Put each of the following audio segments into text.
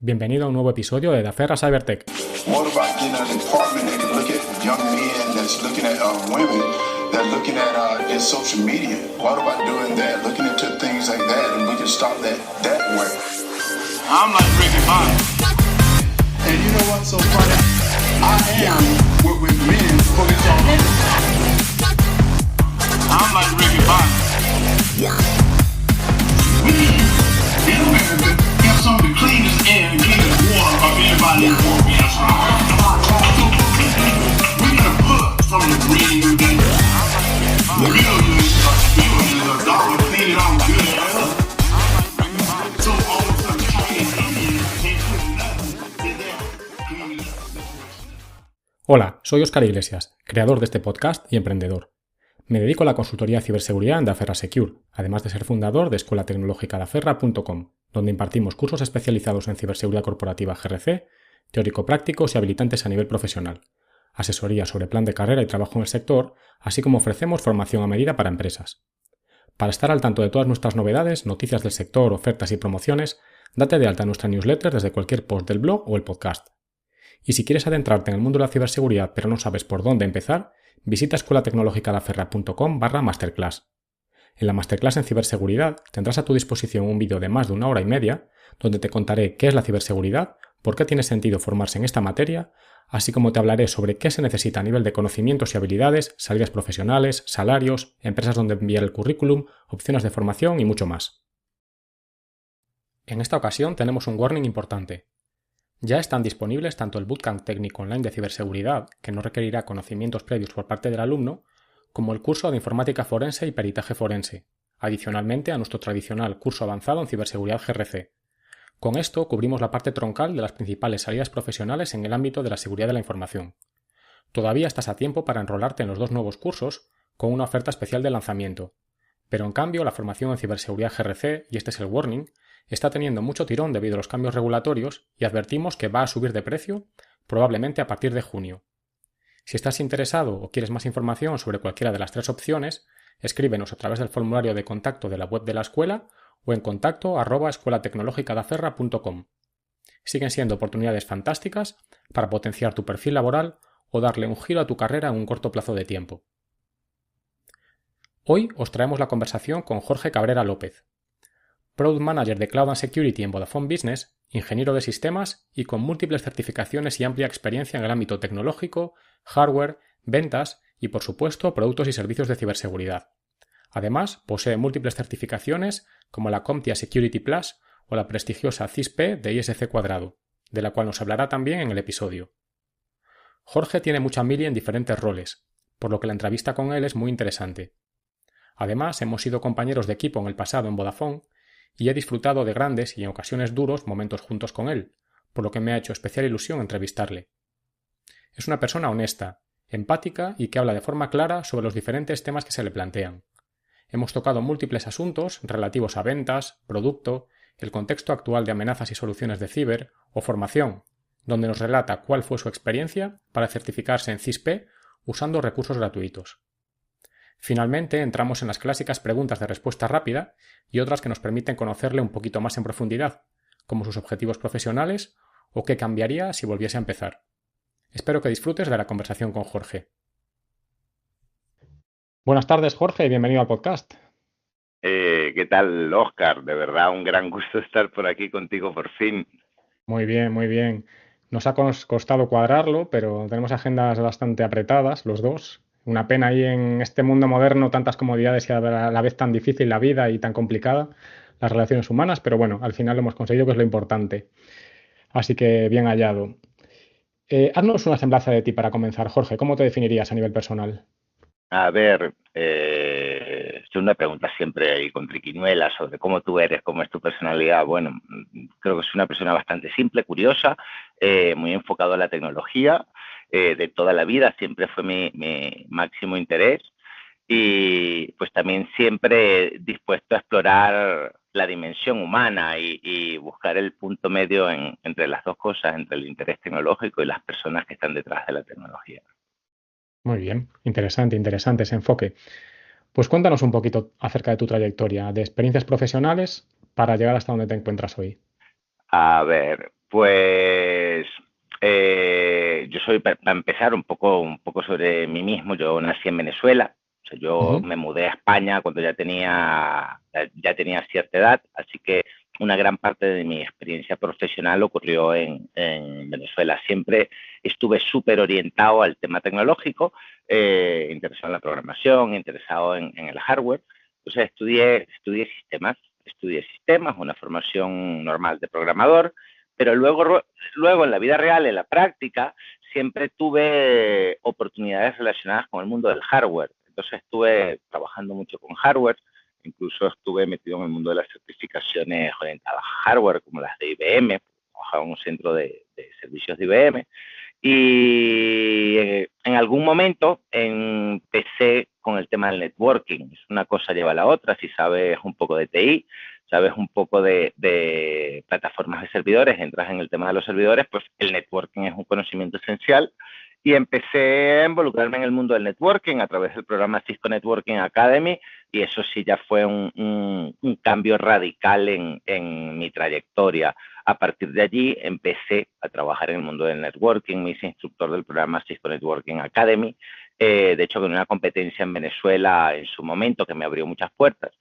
Bienvenido a un nuevo episodio de Daferra Cybertech. What about getting an department that can look at young men that's looking at women that are looking at in social media? What about doing that, looking into things like that, and we can stop that way? I'm like Ricky Bobby. And you know what's so funny? I am what with men police officers. I'm like Ricky Bobby. We in America have some of the cleanest air and cleanest water of anybody in the world. Yes, we're gonna put from the green millions of dollars clean it all good. So all of a sudden Chinese Indians can't put nothing in there. Hola, soy Óscar Iglesias, creador de este podcast y emprendedor. Me dedico a la consultoría de ciberseguridad en Daferra Secure, además de ser fundador de escuelatecnologicadaferra.com, donde impartimos cursos especializados en ciberseguridad corporativa GRC, teórico-prácticos y habilitantes a nivel profesional, asesoría sobre plan de carrera y trabajo en el sector, así como ofrecemos formación a medida para empresas. Para estar al tanto de todas nuestras novedades, noticias del sector, ofertas y promociones, date de alta en nuestra newsletter desde cualquier post del blog o el podcast. Y si quieres adentrarte en el mundo de la ciberseguridad pero no sabes por dónde empezar, visita escuelatecnologicadaferra.com/masterclass. En la masterclass en ciberseguridad tendrás a tu disposición un vídeo de más de 1 hora y media donde te contaré qué es la ciberseguridad, por qué tiene sentido formarse en esta materia, así como te hablaré sobre qué se necesita a nivel de conocimientos y habilidades, salidas profesionales, salarios, empresas donde enviar el currículum, opciones de formación y mucho más. En esta ocasión tenemos un warning importante. Ya están disponibles tanto el Bootcamp técnico online de ciberseguridad, que no requerirá conocimientos previos por parte del alumno, como el curso de informática forense y peritaje forense, adicionalmente a nuestro tradicional curso avanzado en ciberseguridad GRC. Con esto cubrimos la parte troncal de las principales salidas profesionales en el ámbito de la seguridad de la información. Todavía estás a tiempo para enrolarte en los 2 nuevos cursos con una oferta especial de lanzamiento, pero en cambio la formación en ciberseguridad GRC, y este es el warning, está teniendo mucho tirón debido a los cambios regulatorios y advertimos que va a subir de precio probablemente a partir de junio. Si estás interesado o quieres más información sobre cualquiera de las 3 opciones, escríbenos a través del formulario de contacto de la web de la escuela o en contacto@escuelatecnologicadaferra.com. Siguen siendo oportunidades fantásticas para potenciar tu perfil laboral o darle un giro a tu carrera en un corto plazo de tiempo. Hoy os traemos la conversación con Jorge Cabrera López, Product Manager de Cloud and Security en Vodafone Business, ingeniero de sistemas y con múltiples certificaciones y amplia experiencia en el ámbito tecnológico, hardware, ventas y, por supuesto, productos y servicios de ciberseguridad. Además, posee múltiples certificaciones como la CompTIA Security Plus o la prestigiosa CISP de ISC², de la cual nos hablará también en el episodio. Jorge tiene mucha mili en diferentes roles, por lo que la entrevista con él es muy interesante. Además, hemos sido compañeros de equipo en el pasado en Vodafone y he disfrutado de grandes y en ocasiones duros momentos juntos con él, por lo que me ha hecho especial ilusión entrevistarle. Es una persona honesta, empática y que habla de forma clara sobre los diferentes temas que se le plantean. Hemos tocado múltiples asuntos relativos a ventas, producto, el contexto actual de amenazas y soluciones de ciber o formación, donde nos relata cuál fue su experiencia para certificarse en CISP usando recursos gratuitos. Finalmente entramos en las clásicas preguntas de respuesta rápida y otras que nos permiten conocerle un poquito más en profundidad, como sus objetivos profesionales o qué cambiaría si volviese a empezar. Espero que disfrutes de la conversación con Jorge. Buenas tardes, Jorge, y bienvenido al podcast. ¿Qué tal, Óscar? De verdad, un gran gusto estar por aquí contigo por fin. Muy bien, muy bien. Nos ha costado cuadrarlo, pero tenemos agendas bastante apretadas, los dos. Una pena ahí en este mundo moderno, tantas comodidades y a la vez tan difícil la vida y tan complicada, las relaciones humanas, pero bueno, al final lo hemos conseguido, que es lo importante. Así que bien hallado. Haznos una semblanza de ti para comenzar, Jorge. ¿Cómo te definirías a nivel personal? A ver, es una pregunta siempre ahí con triquiñuelas sobre cómo tú eres, cómo es tu personalidad. Bueno, creo que soy una persona bastante simple, curiosa, muy enfocado a la tecnología. De toda la vida siempre fue mi máximo interés y pues también siempre dispuesto a explorar la dimensión humana y buscar el punto medio entre las dos cosas, entre el interés tecnológico y las personas que están detrás de la tecnología. Muy bien, interesante ese enfoque. Pues cuéntanos un poquito acerca de tu trayectoria, de experiencias profesionales para llegar hasta donde te encuentras hoy. A ver, Pues yo soy, para empezar, un poco sobre mí mismo. Yo nací en Venezuela. O sea, yo me mudé a España cuando ya tenía cierta edad, así que una gran parte de mi experiencia profesional ocurrió en Venezuela. Siempre estuve súper orientado al tema tecnológico, interesado en la programación, interesado en el hardware. Entonces estudié sistemas, una formación normal de programador, pero luego en la vida real, en la práctica, siempre tuve oportunidades relacionadas con el mundo del hardware. Entonces estuve trabajando mucho con hardware, incluso estuve metido en el mundo de las certificaciones orientadas a hardware, como las de IBM, trabajaba en un centro de servicios de IBM, y en algún momento empecé con el tema del networking. Una cosa lleva a la otra. Si sabes un poco de TI, sabes un poco de plataformas de servidores, entras en el tema de los servidores, pues el networking es un conocimiento esencial. Y empecé a involucrarme en el mundo del networking a través del programa Cisco Networking Academy, y eso sí ya fue un cambio radical en mi trayectoria. A partir de allí empecé a trabajar en el mundo del networking, me hice instructor del programa Cisco Networking Academy, de hecho con una competencia en Venezuela en su momento que me abrió muchas puertas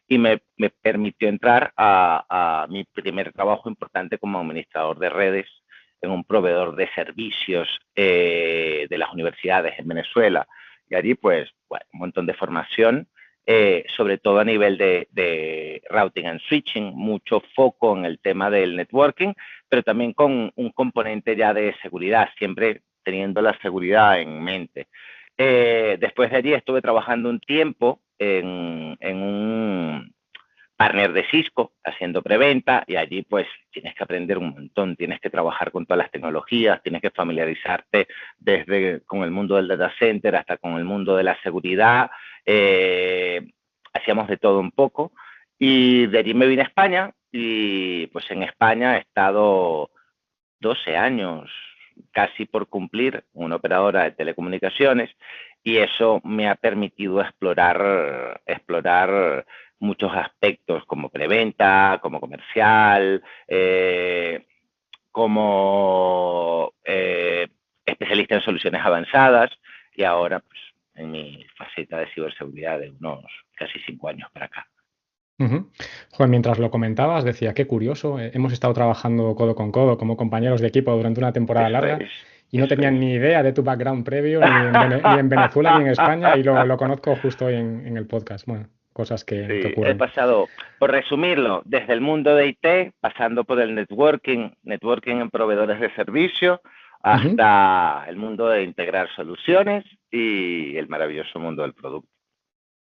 y me permitió entrar a mi primer trabajo importante como administrador de redes en un proveedor de servicios de las universidades en Venezuela. Y allí, pues, bueno, un montón de formación, sobre todo a nivel de routing and switching, mucho foco en el tema del networking, pero también con un componente ya de seguridad, siempre teniendo la seguridad en mente. Después de allí estuve trabajando un tiempo en un partner de Cisco haciendo preventa, y allí pues tienes que aprender un montón, tienes que trabajar con todas las tecnologías, tienes que familiarizarte desde con el mundo del data center hasta con el mundo de la seguridad. Hacíamos de todo un poco, y de allí me vine a España, y pues en España he estado 12 años casi por cumplir, una operadora de telecomunicaciones, y eso me ha permitido explorar muchos aspectos como preventa, como comercial, como especialista en soluciones avanzadas, y ahora pues en mi faceta de ciberseguridad de unos casi 5 años para acá. Joder, mientras lo comentabas, decía, qué curioso, hemos estado trabajando codo con codo como compañeros de equipo durante una temporada larga y no tenía ni idea de tu background previo, ni en Venezuela ni en España, y lo conozco justo hoy en el podcast. Bueno, cosas que Sí, he ocurren. pasado, por resumirlo, desde el mundo de IT, pasando por el networking en proveedores de servicios, hasta el mundo de integrar soluciones y el maravilloso mundo del producto.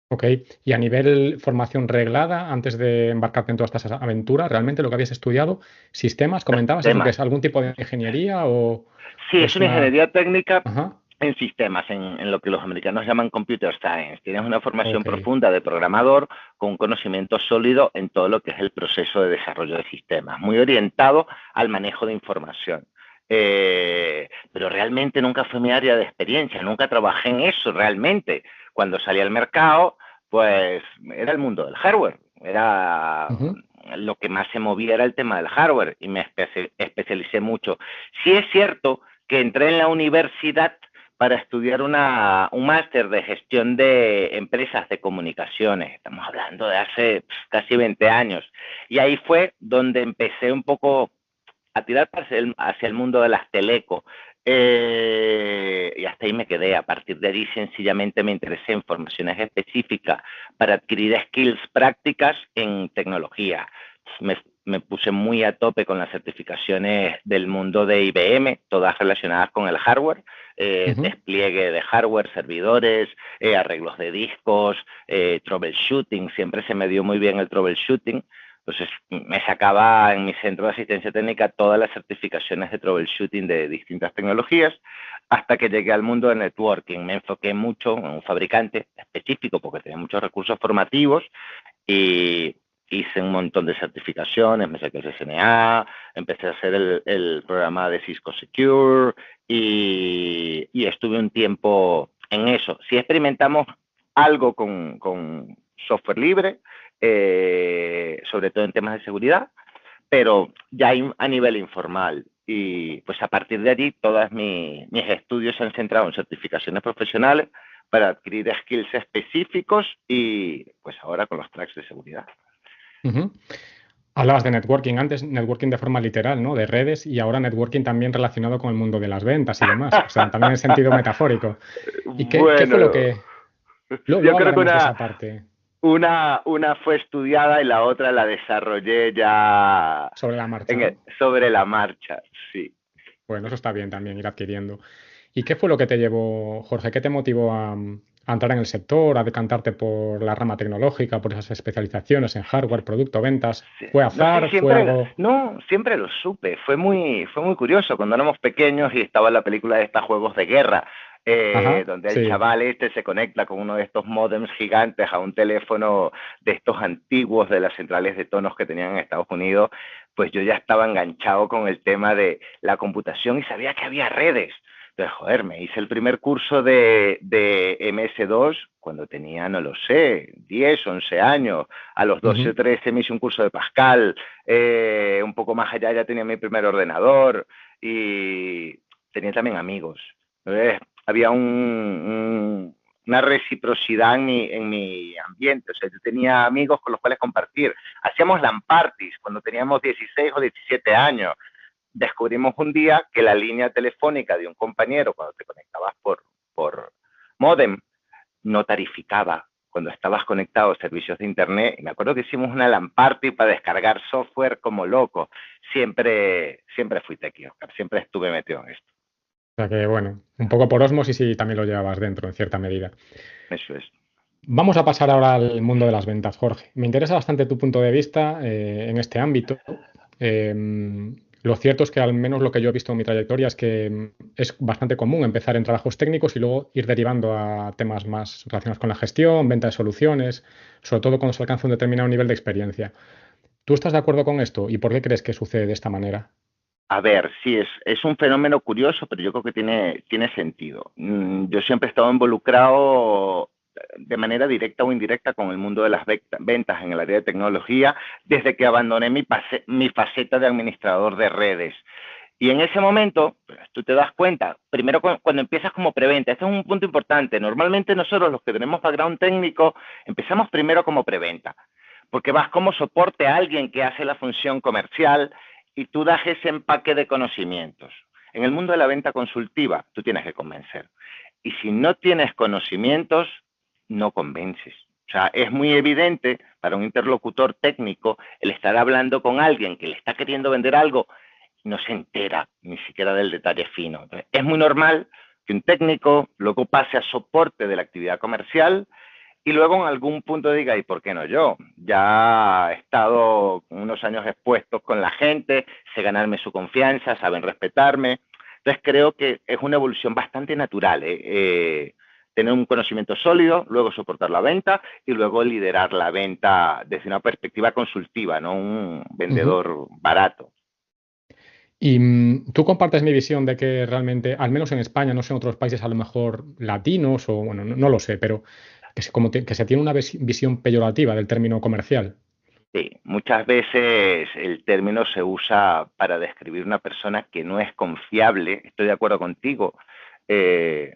Ok, y a nivel formación reglada, antes de embarcarte en todas estas aventuras, ¿realmente lo que habías estudiado, sistemas, comentabas, eso que es algún tipo de ingeniería o Sí, es es una una... ingeniería técnica Ajá, en sistemas, en lo que los americanos llaman computer science. Tienes una formación ok. profunda de programador con un conocimiento sólido en todo lo que es el proceso de desarrollo de sistemas, muy orientado al manejo de información. Pero realmente nunca fue mi área de experiencia, nunca trabajé en eso realmente. Cuando salí al mercado, pues era el mundo del hardware, era Ujú. lo que más se movía era el tema del hardware, y me especialicé mucho. Sí es cierto que entré en la universidad para estudiar un máster de gestión de empresas de comunicaciones. Estamos hablando de hace casi 20 años. Y ahí fue donde empecé un poco a tirar hacia el mundo de las teleco. Y hasta ahí me quedé. A partir de allí sencillamente me interesé en formaciones específicas para adquirir skills prácticas en tecnología. Me puse muy a tope con las certificaciones del mundo de IBM, todas relacionadas con el hardware, despliegue de hardware, servidores, arreglos de discos, troubleshooting. Siempre se me dio muy bien el troubleshooting. Entonces me sacaba en mi centro de asistencia técnica todas las certificaciones de troubleshooting de distintas tecnologías, hasta que llegué al mundo de networking. Me enfoqué mucho en un fabricante específico porque tenía muchos recursos formativos, y hice un montón de certificaciones, me saqué el CCNA, empecé a hacer el programa de Cisco Secure, y estuve un tiempo en eso. Si experimentamos algo con software libre, sobre todo en temas de seguridad, pero ya a nivel informal. Y pues a partir de allí todos mis estudios se han centrado en certificaciones profesionales para adquirir skills específicos y pues ahora con los tracks de seguridad. Ujú. Hablabas de networking antes, networking de forma literal, ¿no? De redes, y ahora networking también relacionado con el mundo de las ventas y demás. O sea, también en sentido metafórico. ¿Y qué fue lo Bueno, que...? yo Luego creo que hablaremos de esa parte, una fue estudiada y la otra la desarrollé ya sobre la marcha, ¿no? sobre la marcha, sí. Bueno, eso está bien también, ir adquiriendo. ¿Y qué fue lo que te llevó, Jorge? ¿Qué te motivó a entrar en el sector, a decantarte por la rama tecnológica, por esas especializaciones en hardware, producto, ventas? Sí. ¿Fue No, sí, azar? ¿Fue siempre, algo...? no, siempre lo supe. Fue muy curioso cuando éramos pequeños y estaba la película de estos juegos de guerra, Ajá, donde el sí. chaval este se conecta con uno de estos módems gigantes a un teléfono de estos antiguos de las centrales de tonos que tenían en Estados Unidos. Pues yo ya estaba enganchado con el tema de la computación y sabía que había redes. Entonces, joder, me hice el primer curso de MS2 cuando tenía, no lo sé, 10, 11 años. A los 12 o Ujú. 13 me hice un curso de Pascal. Un poco más allá ya tenía mi primer ordenador y tenía también amigos. Entonces, había una reciprocidad en mi ambiente. O sea, yo tenía amigos con los cuales compartir. Hacíamos LAN parties cuando teníamos 16 o 17 años. Descubrimos un día que la línea telefónica de un compañero, cuando te conectabas por modem, no tarificaba cuando estabas conectado a servicios de internet. Y me acuerdo que hicimos una LAN party para descargar software como loco. Siempre fui tequi, Oscar, siempre estuve metido en esto. O sea que, bueno, un poco por ósmosis y también lo llevabas dentro, en cierta medida. Eso es. Vamos a pasar ahora al mundo de las ventas, Jorge. Me interesa bastante tu punto de vista en este ámbito. Lo cierto es que al menos lo que yo he visto en mi trayectoria es que es bastante común empezar en trabajos técnicos y luego ir derivando a temas más relacionados con la gestión, venta de soluciones, sobre todo cuando se alcanza un determinado nivel de experiencia. ¿Tú estás de acuerdo con esto y por qué crees que sucede de esta manera? A ver, sí, es un fenómeno curioso, pero yo creo que tiene sentido. Yo siempre he estado involucrado de manera directa o indirecta con el mundo de las ventas en el área de tecnología desde que abandoné mi faceta de administrador de redes. Y en ese momento, pues, tú te das cuenta, primero cuando empiezas como preventa, este es un punto importante. Normalmente nosotros los que tenemos background técnico empezamos primero como preventa, porque vas como soporte a alguien que hace la función comercial y tú das ese empaque de conocimientos. En el mundo de la venta consultiva, tú tienes que convencer. Y si no tienes conocimientos, no convences. O sea, es muy evidente para un interlocutor técnico el estar hablando con alguien que le está queriendo vender algo y no se entera ni siquiera del detalle fino. Entonces, es muy normal que un técnico luego pase a soporte de la actividad comercial y luego en algún punto diga, ¿y por qué no yo? Ya he estado unos años expuestos con la gente, sé ganarme su confianza, saben respetarme. Entonces creo que es una evolución bastante natural, tener un conocimiento sólido, luego soportar la venta y luego liderar la venta desde una perspectiva consultiva, no un Ujú. vendedor barato. Y tú compartes mi visión de que realmente, al menos en España, no sé en otros países a lo mejor latinos o bueno, no lo sé, pero que se tiene una visión peyorativa del término comercial. Sí, muchas veces el término se usa para describir una persona que no es confiable. Estoy de acuerdo contigo.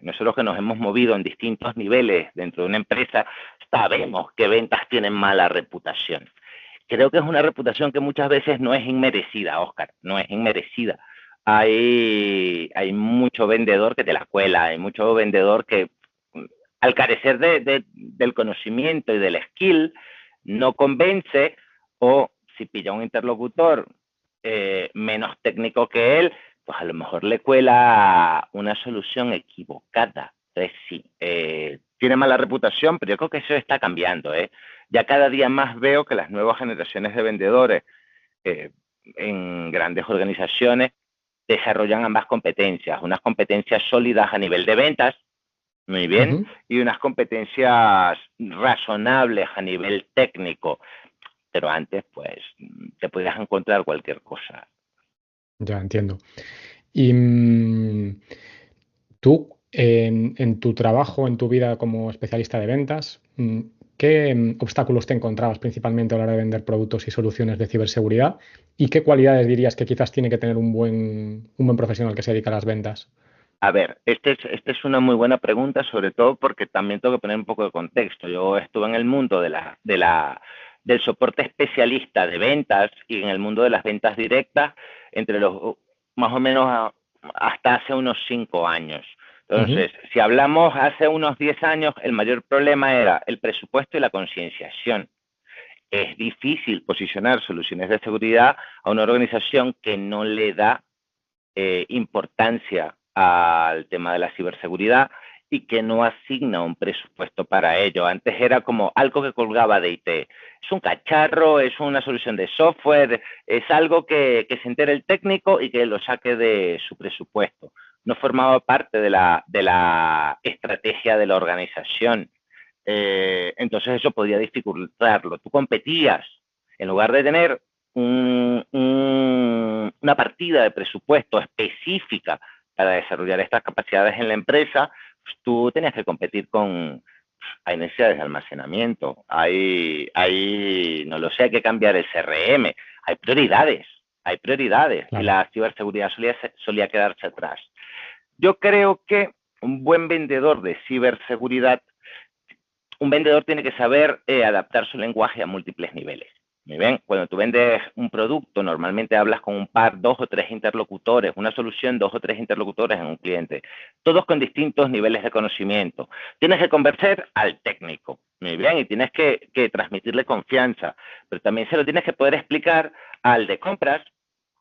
Nosotros que nos hemos movido en distintos niveles dentro de una empresa, sabemos que ventas tienen mala reputación. Creo que es una reputación que muchas veces no es inmerecida, Oscar, no es inmerecida. Hay mucho vendedor que te la cuela, hay mucho vendedor que al carecer del conocimiento y del skill, no convence o si pilla un interlocutor menos técnico que él, pues a lo mejor le cuela una solución equivocada. Entonces sí, tiene mala reputación, pero yo creo que eso está cambiando. Ya cada día más veo que las nuevas generaciones de vendedores eh, en grandes organizaciones desarrollan ambas competencias, unas competencias sólidas a nivel de ventas, muy bien, Ujú. y unas competencias razonables a nivel técnico, pero antes pues te podías encontrar cualquier cosa. Ya entiendo. Y tú, en tu trabajo, en tu vida como especialista de ventas, ¿qué obstáculos te encontrabas principalmente a la hora de vender productos y soluciones de ciberseguridad? ¿Y qué cualidades dirías que quizás tiene que tener un buen profesional que se dedica a las ventas? A ver, esta es una muy buena pregunta, sobre todo porque también tengo que poner un poco de contexto. Yo estuve en el mundo del soporte especialista de ventas y en el mundo de las ventas directas entre los más o menos hasta hace unos 5 años. Ujú. Entonces, si hablamos hace unos 10 años, el mayor problema era el presupuesto y la concienciación. Es difícil posicionar soluciones de seguridad a una organización que no le da importancia al tema de la ciberseguridad y que no asigna un presupuesto para ello. Antes era como algo que colgaba de IT. Es un cacharro, es una solución de software, es algo que se entere el técnico y que lo saque de su presupuesto. No formaba parte de la estrategia de la organización. Entonces eso podía dificultarlo. Tú competías, en lugar de tener una partida de presupuesto específica para desarrollar estas capacidades en la empresa, pues tú tenías que competir con, hay necesidades de almacenamiento, no lo sé, hay que cambiar el CRM, hay prioridades y Claro. la ciberseguridad solía quedarse atrás. Yo creo que un buen vendedor de ciberseguridad, un vendedor tiene que saber adaptar su lenguaje a múltiples niveles. Muy bien, cuando tú vendes un producto, normalmente hablas con un par, dos o tres interlocutores, una solución, dos o tres interlocutores en un cliente, todos con distintos niveles de conocimiento. Tienes que convencer al técnico, muy bien, y tienes que transmitirle confianza, pero también se lo tienes que poder explicar al de compras,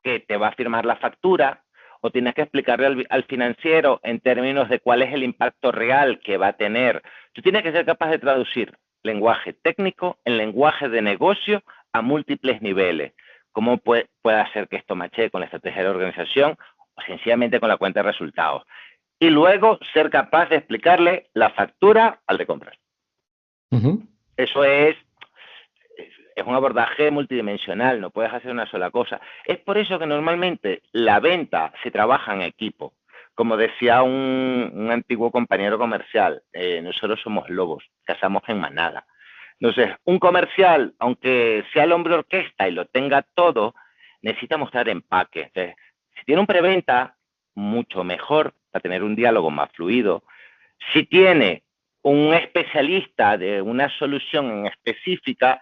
que te va a firmar la factura, o tienes que explicarle al financiero en términos de cuál es el impacto real que va a tener. Tú tienes que ser capaz de traducir lenguaje técnico en lenguaje de negocio a múltiples niveles. ¿Cómo puede hacer que esto mache con la estrategia de la organización o sencillamente con la cuenta de resultados? Y luego ser capaz de explicarle la factura al de compras. Ujú. Eso es un abordaje multidimensional, no puedes hacer una sola cosa. Es por eso que normalmente la venta se trabaja en equipo. Como decía un antiguo compañero comercial, nosotros somos lobos, cazamos en manada. Entonces, un comercial, aunque sea el hombre orquesta y lo tenga todo, necesita mostrar empaque. Entonces, si tiene un preventa, mucho mejor para tener un diálogo más fluido. Si tiene un especialista de una solución en específica,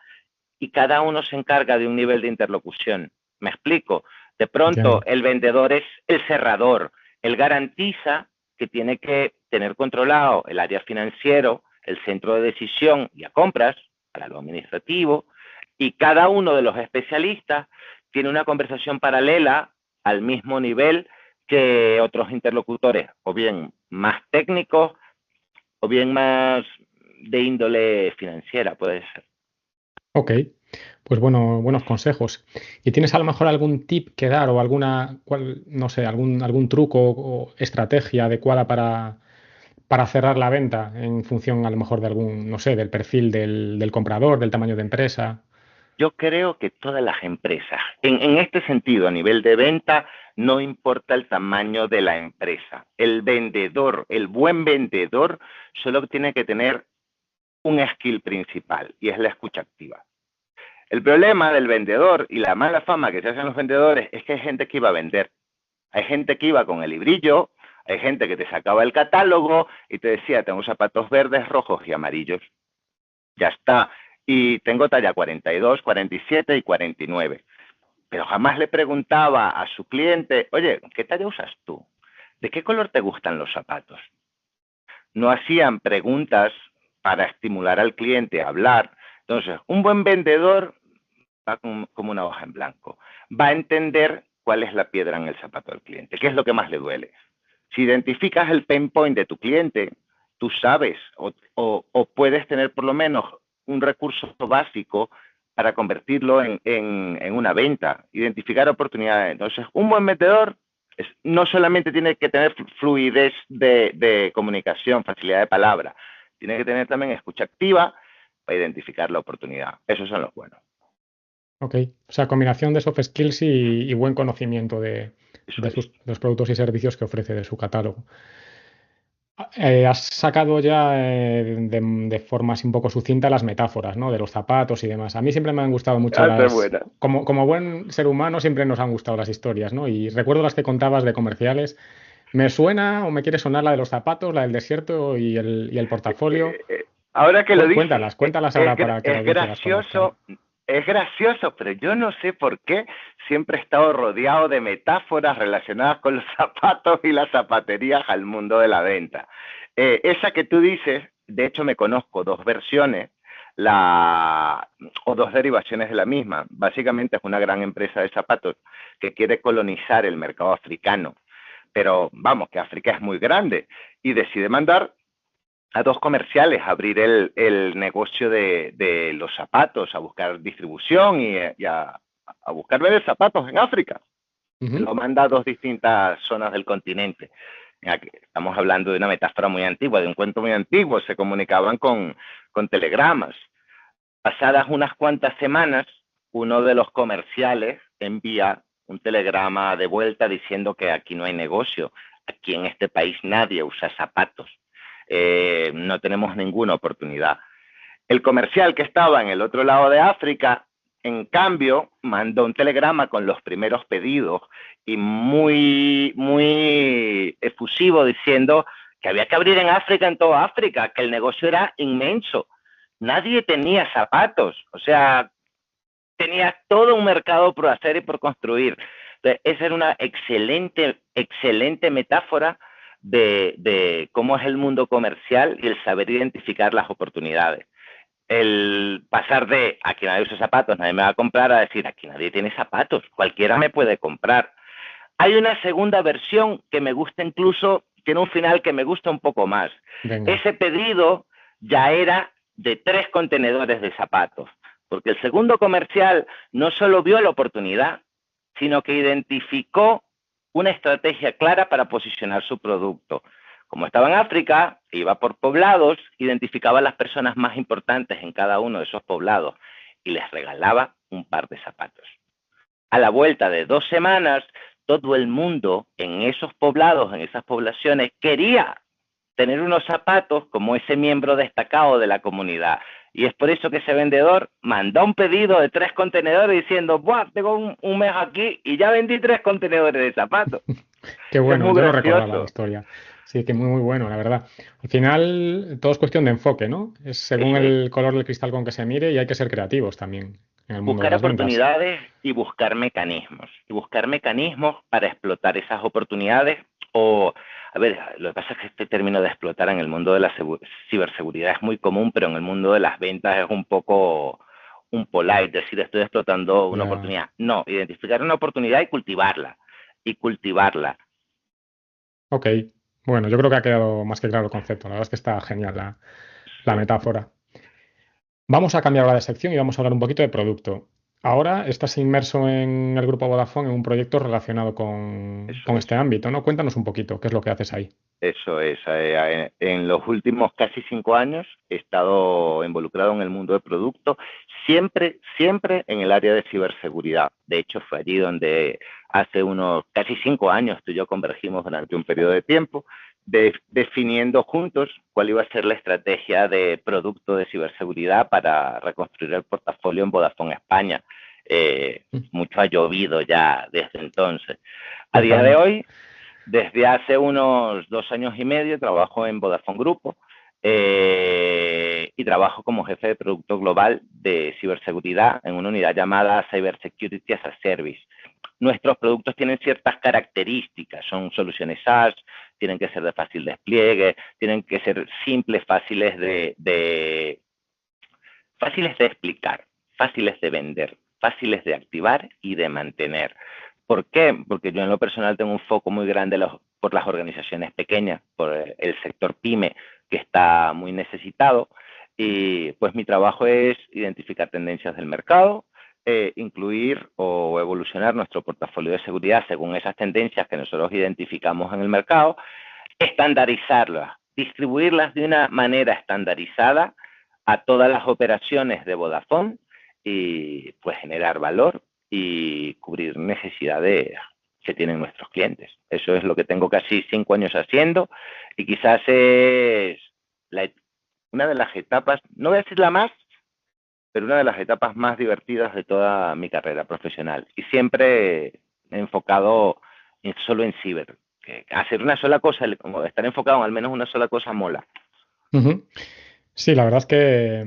y cada uno se encarga de un nivel de interlocución. ¿Me explico? De pronto, Entiendo. el vendedor es el cerrador. Él garantiza que tiene que tener controlado el área financiero, el centro de decisión y a compras, para lo administrativo, y cada uno de los especialistas tiene una conversación paralela al mismo nivel que otros interlocutores, o bien más técnicos, o bien más de índole financiera, puede ser. Ok, pues bueno, buenos consejos. ¿Y tienes a lo mejor algún tip que dar o no sé, algún truco o estrategia adecuada para cerrar la venta en función a lo mejor de no sé, del perfil del comprador, del tamaño de empresa? Yo creo que todas las empresas, en este sentido, a nivel de venta, no importa el tamaño de la empresa. El vendedor, el buen vendedor, solo tiene que tener un skill principal y es la escucha activa. El problema del vendedor y la mala fama que se hacen los vendedores es que hay gente que iba a vender. Hay gente que iba con el librillo, hay gente que te sacaba el catálogo y te decía, tengo zapatos verdes, rojos y amarillos. Ya está. Y tengo talla 42, 47 y 49. Pero jamás le preguntaba a su cliente, oye, ¿qué talla usas tú? ¿De qué color te gustan los zapatos? No hacían preguntas para estimular al cliente a hablar. Entonces, un buen vendedor va como una hoja en blanco. Va a entender cuál es la piedra en el zapato del cliente, qué es lo que más le duele. Si identificas el pain point de tu cliente, tú sabes o puedes tener por lo menos un recurso básico para convertirlo en una venta, identificar oportunidades. Entonces, un buen vendedor no solamente tiene que tener fluidez de comunicación, facilidad de palabra, tiene que tener también escucha activa para identificar la oportunidad. Esos son los buenos. Ok, o sea, combinación de soft skills y buen conocimiento Eso es. de los productos y servicios que ofrece de su catálogo. Has sacado ya de forma así un poco sucinta las metáforas, ¿no? De los zapatos y demás. A mí siempre me han gustado mucho Esa es las... buena. Como buen ser humano siempre nos han gustado las historias, ¿no? Y recuerdo las que contabas de comerciales. Me suena o me quiere sonar la de los zapatos, la del desierto y el portafolio. Ahora que lo dices, Cuéntalas ahora para que la es audiencia las conozca. gracioso, pero yo no sé por qué siempre he estado rodeado de metáforas relacionadas con los zapatos y las zapaterías al mundo de la venta. Esa que tú dices, de hecho me conozco dos versiones o dos derivaciones de la misma. Básicamente es una gran empresa de zapatos que quiere colonizar el mercado africano, pero vamos, que África es muy grande y decide mandar a dos comerciales a abrir el negocio de los zapatos, a buscar distribución y a buscar vender zapatos en África. Ujú. Lo manda a dos distintas zonas del continente. Estamos hablando de una metáfora muy antigua, de un cuento muy antiguo. Se comunicaban con telegramas. Pasadas unas cuantas semanas, uno de los comerciales envía un telegrama de vuelta diciendo que aquí no hay negocio, aquí en este país nadie usa zapatos, no tenemos ninguna oportunidad. El comercial que estaba en el otro lado de África, en cambio, mandó un telegrama con los primeros pedidos y muy efusivo diciendo que había que abrir en África, en toda África, que el negocio era inmenso. Nadie tenía zapatos, o sea, tenía todo un mercado por hacer y por construir. Entonces, esa era una excelente metáfora de cómo es el mundo comercial y el saber identificar las oportunidades. El pasar de aquí nadie usa zapatos, nadie me va a comprar, a decir aquí nadie tiene zapatos, cualquiera me puede comprar. Hay una segunda versión que me gusta incluso, tiene un final que me gusta un poco más. Venga. Ese pedido ya era de 3 contenedores de zapatos, porque el segundo comercial no solo vio la oportunidad, sino que identificó una estrategia clara para posicionar su producto. Como estaba en África, iba por poblados, identificaba a las personas más importantes en cada uno de esos poblados y les regalaba un par de zapatos. A la vuelta de 2 semanas, todo el mundo en esos poblados, en esas poblaciones, quería tener unos zapatos como ese miembro destacado de la comunidad. Y es por eso que ese vendedor mandó un pedido de 3 contenedores diciendo, ¡buah! Tengo un mes aquí y ya vendí 3 contenedores de zapatos. Qué Eso es bueno, muy yo no recordaba la gracioso. historia. Sí, que muy, muy bueno, la verdad. Al final, todo es cuestión de enfoque, ¿no? Es según Eso es. el color del cristal con que se mire y hay que ser creativos también en el mundo de Buscar las ventas. oportunidades y buscar mecanismos. Y buscar mecanismos para explotar esas oportunidades. O, a ver, lo que pasa es que este término de explotar en el mundo de la ciberseguridad es muy común, pero en el mundo de las ventas es un poco un polite, decir, estoy explotando una Ya. oportunidad. No, identificar una oportunidad y cultivarla. Y cultivarla. Ok. Bueno, yo creo que ha quedado más que claro el concepto. La verdad es que está genial la Sí, metáfora. Vamos a cambiar ahora de sección y vamos a hablar un poquito de producto. Ahora estás inmerso en el grupo Vodafone en un proyecto relacionado eso con es. este ámbito, ¿no? Cuéntanos un poquito, ¿qué es lo que haces ahí? Eso es. En los últimos casi 5 años he estado involucrado en el mundo del producto, siempre en el área de ciberseguridad. De hecho, fue allí donde hace unos casi 5 años tú y yo convergimos durante un periodo de tiempo, definiendo juntos cuál iba a ser la estrategia de producto de ciberseguridad para reconstruir el portafolio en Vodafone España. Mucho ha llovido ya desde entonces. A día de Ciertamente. hoy, desde hace unos 2 años y medio trabajo en Vodafone Grupo y trabajo como jefe de producto global de ciberseguridad en una unidad llamada Cybersecurity as a Service. Nuestros productos tienen ciertas características, son soluciones SaaS, tienen que ser de fácil despliegue, tienen que ser simples, fáciles de explicar, fáciles de vender, fáciles de activar y de mantener. ¿Por qué? Porque yo en lo personal tengo un foco muy grande por las organizaciones pequeñas, por el sector pyme que está muy necesitado y pues mi trabajo es identificar tendencias del mercado, incluir o evolucionar nuestro portafolio de seguridad según esas tendencias que nosotros identificamos en el mercado, estandarizarlas, distribuirlas de una manera estandarizada a todas las operaciones de Vodafone y pues generar valor y cubrir necesidades que tienen nuestros clientes. Eso es lo que tengo casi 5 años haciendo Y quizás es una de las etapas, no voy a decir la más, pero una de las etapas más divertidas de toda mi carrera profesional. Y siempre enfocado solo en ciber. Que hacer una sola cosa, como estar enfocado en al menos una sola cosa, mola. Ujú. Sí, la verdad es que,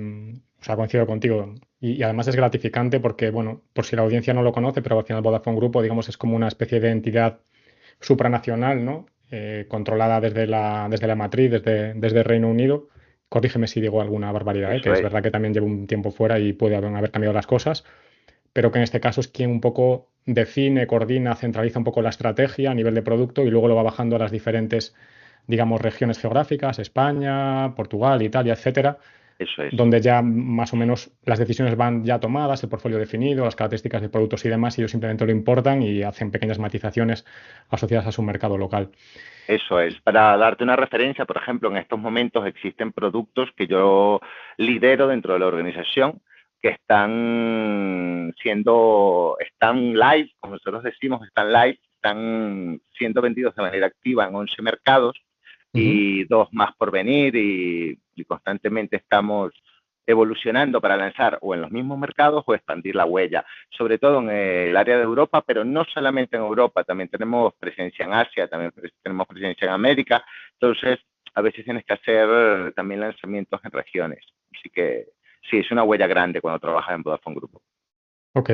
o sea, coincido contigo. Y además es gratificante porque, bueno, por si la audiencia no lo conoce, pero al final Vodafone Grupo, digamos, es como una especie de entidad supranacional, ¿no? Controlada desde la matriz, desde Reino Unido. Corrígeme si digo alguna barbaridad, que Eso es es. verdad que también llevo un tiempo fuera y puede haber cambiado las cosas, pero que en este caso es quien un poco define, coordina, centraliza un poco la estrategia a nivel de producto y luego lo va bajando a las diferentes, digamos, regiones geográficas, España, Portugal, Italia, etcétera, Eso es. donde ya más o menos las decisiones van ya tomadas, el portfolio definido, las características de productos y demás, y ellos simplemente lo importan y hacen pequeñas matizaciones asociadas a su mercado local. Eso es. Para darte una referencia, por ejemplo, en estos momentos existen productos que yo lidero dentro de la organización que están live, como nosotros decimos, están live, están siendo vendidos de manera activa en 11 mercados Ujú. y 2 más por venir y constantemente estamos evolucionando para lanzar o en los mismos mercados o expandir la huella, sobre todo en el área de Europa, pero no solamente en Europa, también tenemos presencia en Asia, también tenemos presencia en América, entonces a veces tienes que hacer también lanzamientos en regiones, así que sí, es una huella grande cuando trabajas en Vodafone Grupo. Ok.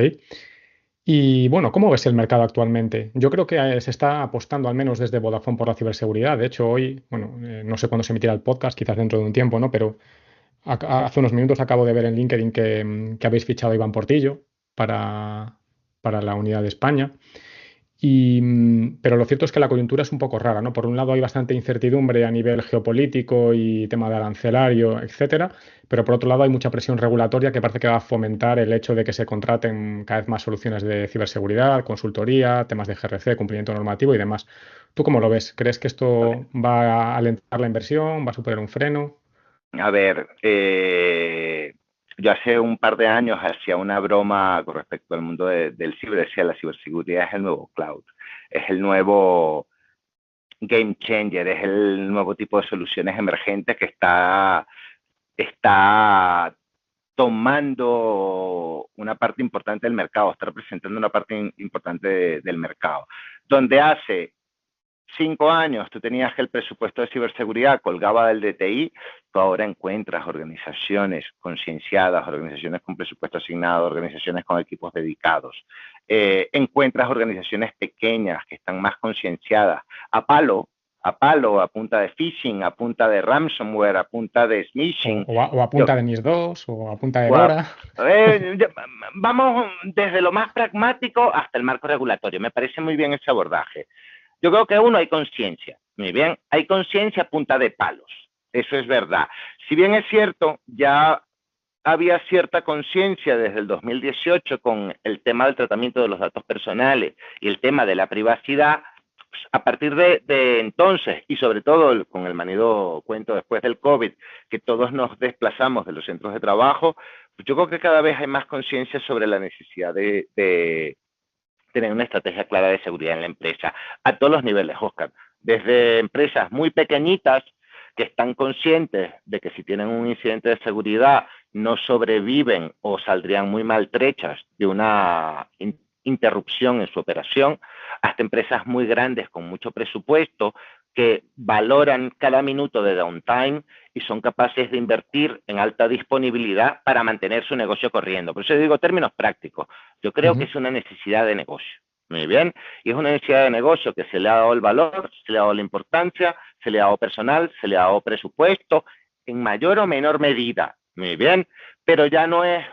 Y bueno, ¿cómo ves el mercado actualmente? Yo creo que se está apostando al menos desde Vodafone por la ciberseguridad. De hecho, hoy, bueno, no sé cuándo se emitirá el podcast, quizás dentro de un tiempo, ¿no? Pero hace unos minutos acabo de ver en LinkedIn que habéis fichado a Iván Portillo para, para la unidad de España. Pero lo cierto es que la coyuntura es un poco rara, ¿no? Por un lado hay bastante incertidumbre a nivel geopolítico y tema de arancelario, etcétera, pero por otro lado hay mucha presión regulatoria que parece que va a fomentar el hecho de que se contraten cada vez más soluciones de ciberseguridad, consultoría, temas de GRC, cumplimiento normativo y demás. ¿Tú cómo lo ves? ¿Crees que A ver, esto va a alentar la inversión? ¿Va a suponer un freno? a ver yo hace un par de años hacía una broma con respecto al mundo del ciber, decía la ciberseguridad es el nuevo cloud, es el nuevo game changer, es el nuevo tipo de soluciones emergentes que está tomando una parte importante del mercado, está representando una parte importante del mercado. Donde hace 5 años tú tenías que el presupuesto de ciberseguridad colgaba del DTI, tú ahora encuentras organizaciones concienciadas, organizaciones con presupuesto asignado, organizaciones con equipos dedicados. Encuentras organizaciones pequeñas que están más concienciadas a punta de phishing, a punta de ransomware, a punta de smishing. O a Yo, punta de NIS 2 o a punta de Guau. Dora. Vamos desde lo más pragmático hasta el marco regulatorio. Me parece muy bien ese abordaje. Yo creo que uno hay conciencia. Muy bien, hay conciencia a punta de palos. Eso es verdad. Si bien es cierto, ya había cierta conciencia desde el 2018 con el tema del tratamiento de los datos personales y el tema de la privacidad, pues, a partir de entonces, y sobre todo con el manido cuento después del COVID, que todos nos desplazamos de los centros de trabajo, pues yo creo que cada vez hay más conciencia sobre la necesidad de tener una estrategia clara de seguridad en la empresa, a todos los niveles, Oscar. Desde empresas muy pequeñitas que están conscientes de que si tienen un incidente de seguridad no sobreviven o saldrían muy maltrechas de una interrupción en su operación, hasta empresas muy grandes con mucho presupuesto que valoran cada minuto de downtime y son capaces de invertir en alta disponibilidad para mantener su negocio corriendo. Por eso digo términos prácticos. Yo creo que Ujú. es una necesidad de negocio. Muy bien. Y es una necesidad de negocio que se le ha dado el valor, se le ha dado la importancia, se le ha dado personal, se le ha dado presupuesto, en mayor o menor medida. Muy bien. Pero ya no es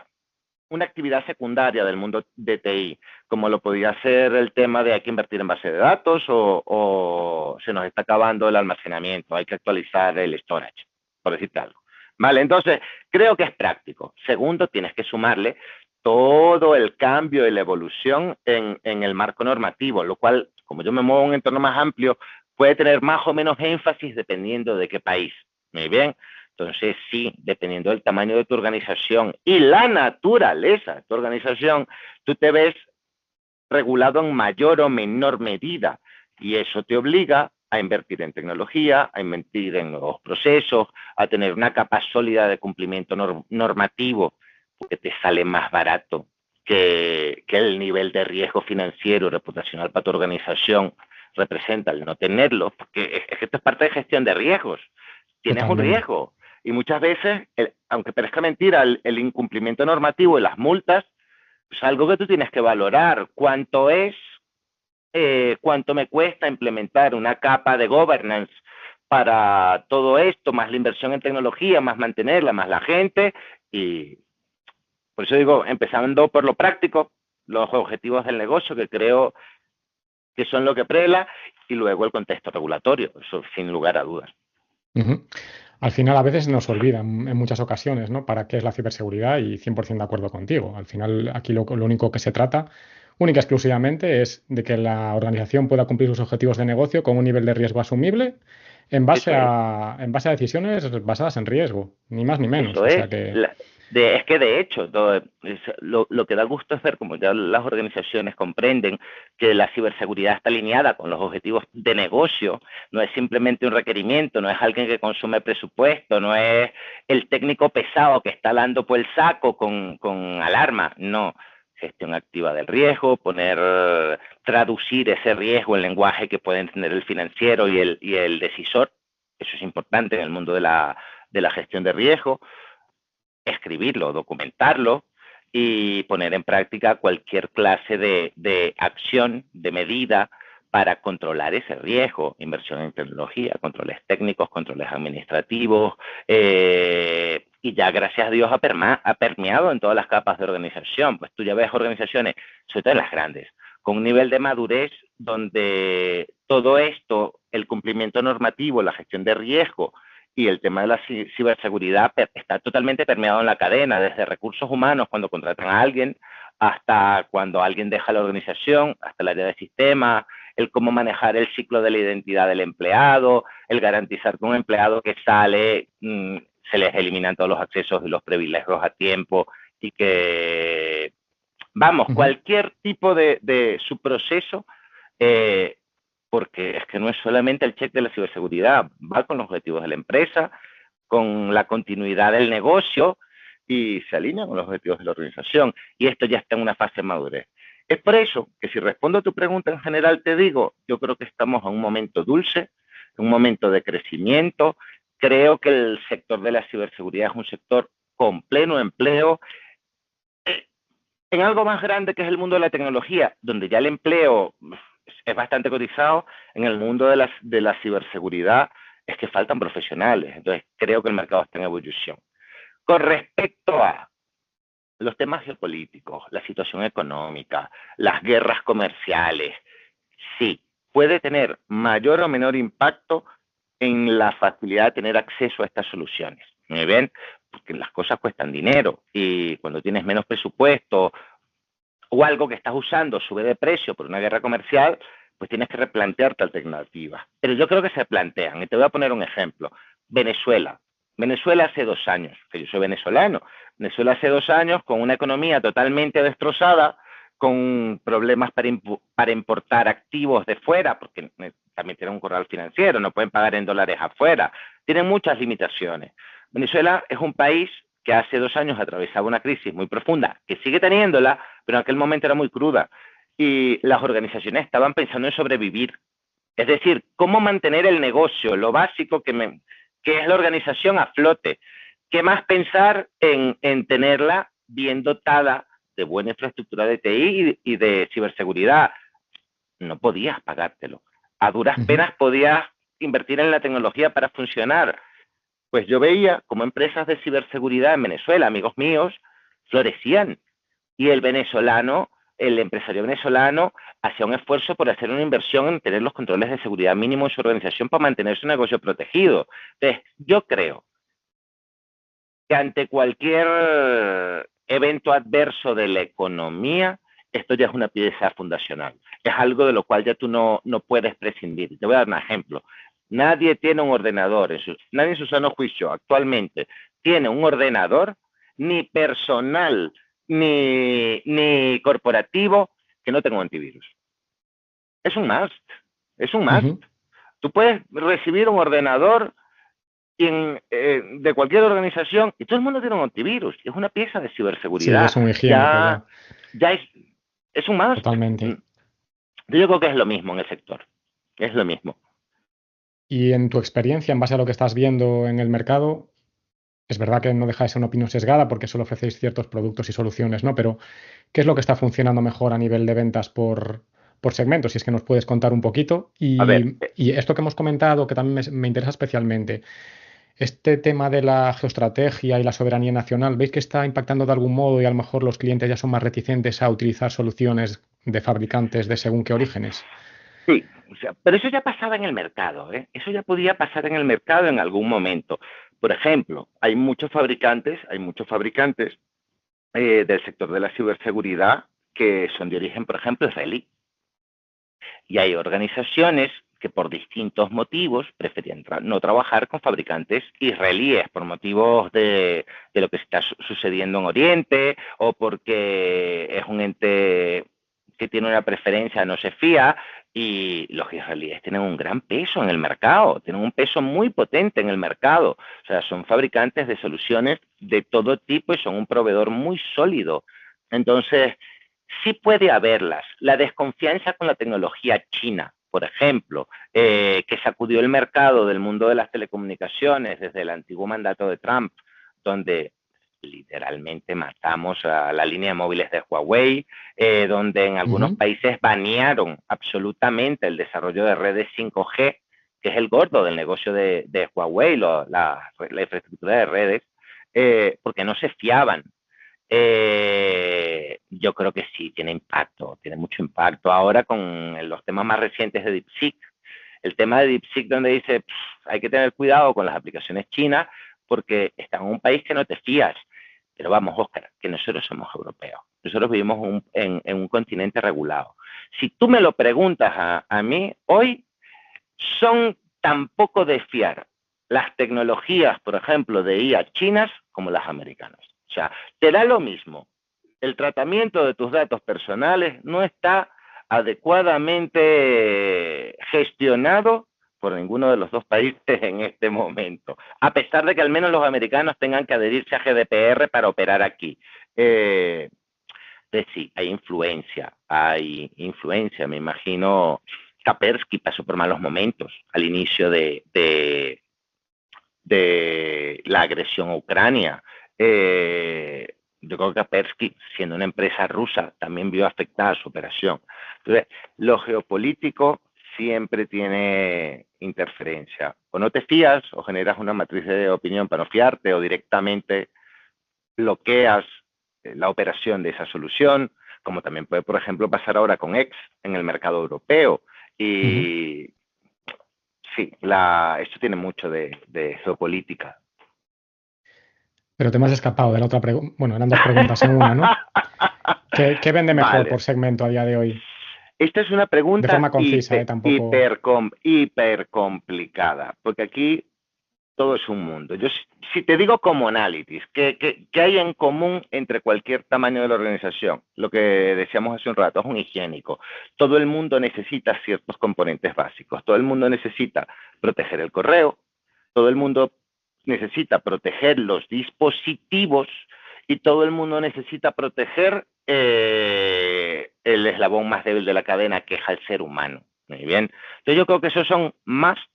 una actividad secundaria del mundo de TI, como lo podía ser el tema de hay que invertir en base de datos o se nos está acabando el almacenamiento, hay que actualizar el storage, por decirte algo. Vale, entonces creo que es práctico. Segundo, tienes que sumarle todo el cambio y la evolución en el marco normativo, lo cual, como yo me muevo en un entorno más amplio, puede tener más o menos énfasis dependiendo de qué país. Muy bien. Entonces, sí, dependiendo del tamaño de tu organización y la naturaleza de tu organización, tú te ves regulado en mayor o menor medida. Y eso te obliga a invertir en tecnología, a invertir en nuevos procesos, a tener una capa sólida de cumplimiento normativo, porque te sale más barato que el nivel de riesgo financiero y reputacional para tu organización representa el no tenerlo, porque es que esto es parte de gestión de riesgos. Tienes un Totalmente. riesgo. Y muchas veces, aunque parezca mentira, el incumplimiento normativo y las multas es algo que tú tienes que valorar. ¿Cuánto me cuesta implementar una capa de governance para todo esto, más la inversión en tecnología, más mantenerla, más la gente? Y por eso digo, empezando por lo práctico, los objetivos del negocio, que creo que son lo que prela, y luego el contexto regulatorio, eso sin lugar a dudas. Ujú. Al final a veces nos olvidan en muchas ocasiones, ¿no? Para qué es la ciberseguridad y 100% de acuerdo contigo. Al final aquí lo único que se trata, única y exclusivamente, es de que la organización pueda cumplir sus objetivos de negocio con un nivel de riesgo asumible Eso es. en base a decisiones basadas en riesgo, ni más ni menos. Eso O es. sea que... Es que de hecho, lo que da gusto es ver como ya las organizaciones comprenden que la ciberseguridad está alineada con los objetivos de negocio, no es simplemente un requerimiento, no es alguien que consume presupuesto, no es el técnico pesado que está dando por el saco con alarma, no. Gestión activa del riesgo, traducir ese riesgo en lenguaje que puede entender el financiero y el decisor, eso es importante en el mundo de la gestión de riesgo. Escribirlo, documentarlo y poner en práctica cualquier clase de acción, de medida para controlar ese riesgo, inversión en tecnología, controles técnicos, controles administrativos, y ya gracias a Dios ha permeado en todas las capas de organización. Pues tú ya ves organizaciones, sobre todo en las grandes, con un nivel de madurez donde todo esto, el cumplimiento normativo, la gestión de riesgo, y el tema de la ciberseguridad está totalmente permeado en la cadena, desde recursos humanos cuando contratan a alguien, hasta cuando alguien deja la organización, hasta el área de sistemas, el cómo manejar el ciclo de la identidad del empleado, el garantizar que un empleado que sale se les eliminan todos los accesos y los privilegios a tiempo y que, vamos, Ujú. cualquier tipo de su proceso, eh, porque es que no es solamente el check de la ciberseguridad, va con los objetivos de la empresa, con la continuidad del negocio y se alinea con los objetivos de la organización. Y esto ya está en una fase de madurez. Es por eso que si respondo a tu pregunta en general, te digo, yo creo que estamos en un momento dulce, en un momento de crecimiento. Creo que el sector de la ciberseguridad es un sector con pleno empleo, en algo más grande que es el mundo de la tecnología, donde ya el empleo es bastante cotizado. En el mundo de la ciberseguridad es que faltan profesionales. Entonces creo que el mercado está en evolución. Con respecto a los temas geopolíticos, la situación económica, las guerras comerciales, sí, puede tener mayor o menor impacto en la facilidad de tener acceso a estas soluciones. ¿Me ven? Porque las cosas cuestan dinero y cuando tienes menos presupuesto o algo que estás usando sube de precio por una guerra comercial, pues tienes que replantearte alternativas. Pero yo creo que se plantean, y te voy a poner un ejemplo. Venezuela. Venezuela hace 2 años, que yo soy venezolano, Venezuela hace 2 años con una economía totalmente destrozada, con problemas para importar activos de fuera, porque también tienen un corral financiero, no pueden pagar en dólares afuera, tienen muchas limitaciones. Venezuela es un país que hace 2 años atravesaba una crisis muy profunda, que sigue teniéndola, pero en aquel momento era muy cruda. Y las organizaciones estaban pensando en sobrevivir. Es decir, cómo mantener el negocio, lo básico que es la organización a flote. ¿Qué más pensar en tenerla bien dotada de buena infraestructura de TI y de ciberseguridad? No podías pagártelo. A duras Ujú. penas podías invertir en la tecnología para funcionar. Pues yo veía como empresas de ciberseguridad en Venezuela, amigos míos, florecían. Y el empresario venezolano, hacía un esfuerzo por hacer una inversión en tener los controles de seguridad mínimos en su organización para mantener su negocio protegido. Entonces, yo creo que ante cualquier evento adverso de la economía, esto ya es una pieza fundacional. Es algo de lo cual ya tú no puedes prescindir. Te voy a dar un ejemplo. Nadie tiene un ordenador, nadie en su sano juicio actualmente tiene un ordenador, ni personal, ni corporativo, que no tenga un antivirus. Es un must, es un must. Ujú. Tú puedes recibir un ordenador de cualquier organización y todo el mundo tiene un antivirus. Es una pieza de Sí, ciberseguridad. es un higiénico ya, Ya es un must. totalmente. Yo creo que es lo mismo en el sector. Es lo mismo. Y en tu experiencia, en base a lo que estás viendo en el mercado, es verdad que no deja de ser una opinión sesgada porque solo ofrecéis ciertos productos y soluciones, ¿no? Pero, ¿qué es lo que está funcionando mejor a nivel de ventas por segmento? Si es que nos puedes contar un poquito. A ver, Y esto que hemos comentado, que también me interesa especialmente, este tema de la geoestrategia y la soberanía nacional, ¿veis que está impactando de algún modo y a lo mejor los clientes ya son más reticentes a utilizar soluciones de fabricantes de según qué orígenes? sí, o sea, pero eso ya pasaba en el mercado, ¿eh? Eso ya podía pasar en el mercado en algún momento. Por ejemplo, hay muchos fabricantes del sector de la ciberseguridad que son de origen, por ejemplo, israelí. Y hay organizaciones que por distintos motivos preferían no trabajar con fabricantes israelíes por motivos de lo que está sucediendo en Oriente o porque es un ente que tiene una preferencia, no se fía, y los israelíes tienen un gran peso en el mercado, tienen un peso muy potente en el mercado. O sea, son fabricantes de soluciones de todo tipo y son un proveedor muy sólido. Entonces, sí puede haberlas. La desconfianza con la tecnología china, por ejemplo, que sacudió el mercado del mundo de las telecomunicaciones desde el antiguo mandato de Trump, donde literalmente matamos a la línea de móviles de Huawei, donde en algunos países banearon absolutamente el desarrollo de redes 5G, que es el gordo del negocio de Huawei, la infraestructura de redes, porque no se fiaban. Yo creo que sí, tiene impacto, tiene mucho impacto. Ahora con los temas más recientes de DeepSeek, el tema de DeepSeek donde dice hay que tener cuidado con las aplicaciones chinas porque están en un país que no te fías. Pero vamos, Óscar, que nosotros somos europeos. Nosotros vivimos en un continente regulado. Si tú me lo preguntas a mí, hoy son tan poco de fiar las tecnologías, por ejemplo, de IA chinas como las americanas. O sea, te da lo mismo. El tratamiento de tus datos personales no está adecuadamente gestionado por ninguno de los dos países en este momento, a pesar de que al menos los americanos tengan que adherirse a GDPR para operar aquí. Sí, hay influencia, me imagino. Kaspersky pasó por malos momentos al inicio de la agresión a Ucrania. Yo creo que Kaspersky, siendo una empresa rusa, también vio afectada su operación. Entonces, lo geopolítico siempre tiene interferencia. O no te fías, o generas una matriz de opinión para no fiarte, o directamente bloqueas la operación de esa solución, como también puede, por ejemplo, pasar ahora con X en el mercado europeo. Y sí, esto tiene mucho de geopolítica. Pero te me has escapado de la otra pregunta. Bueno, eran dos preguntas en una, ¿no? ¿Qué vende mejor por segmento a día de hoy? Esta es una pregunta de forma concisa, tampoco... hiper complicada, porque aquí todo es un mundo. Yo, si te digo como análisis, ¿qué hay en común entre cualquier tamaño de la organización? Lo que decíamos hace un rato, es un higiénico. Todo el mundo necesita ciertos componentes básicos. Todo el mundo necesita proteger el correo, todo el mundo necesita proteger los dispositivos y todo el mundo necesita proteger el eslabón más débil de la cadena, que es el ser humano. Muy bien. Entonces yo creo que esos son must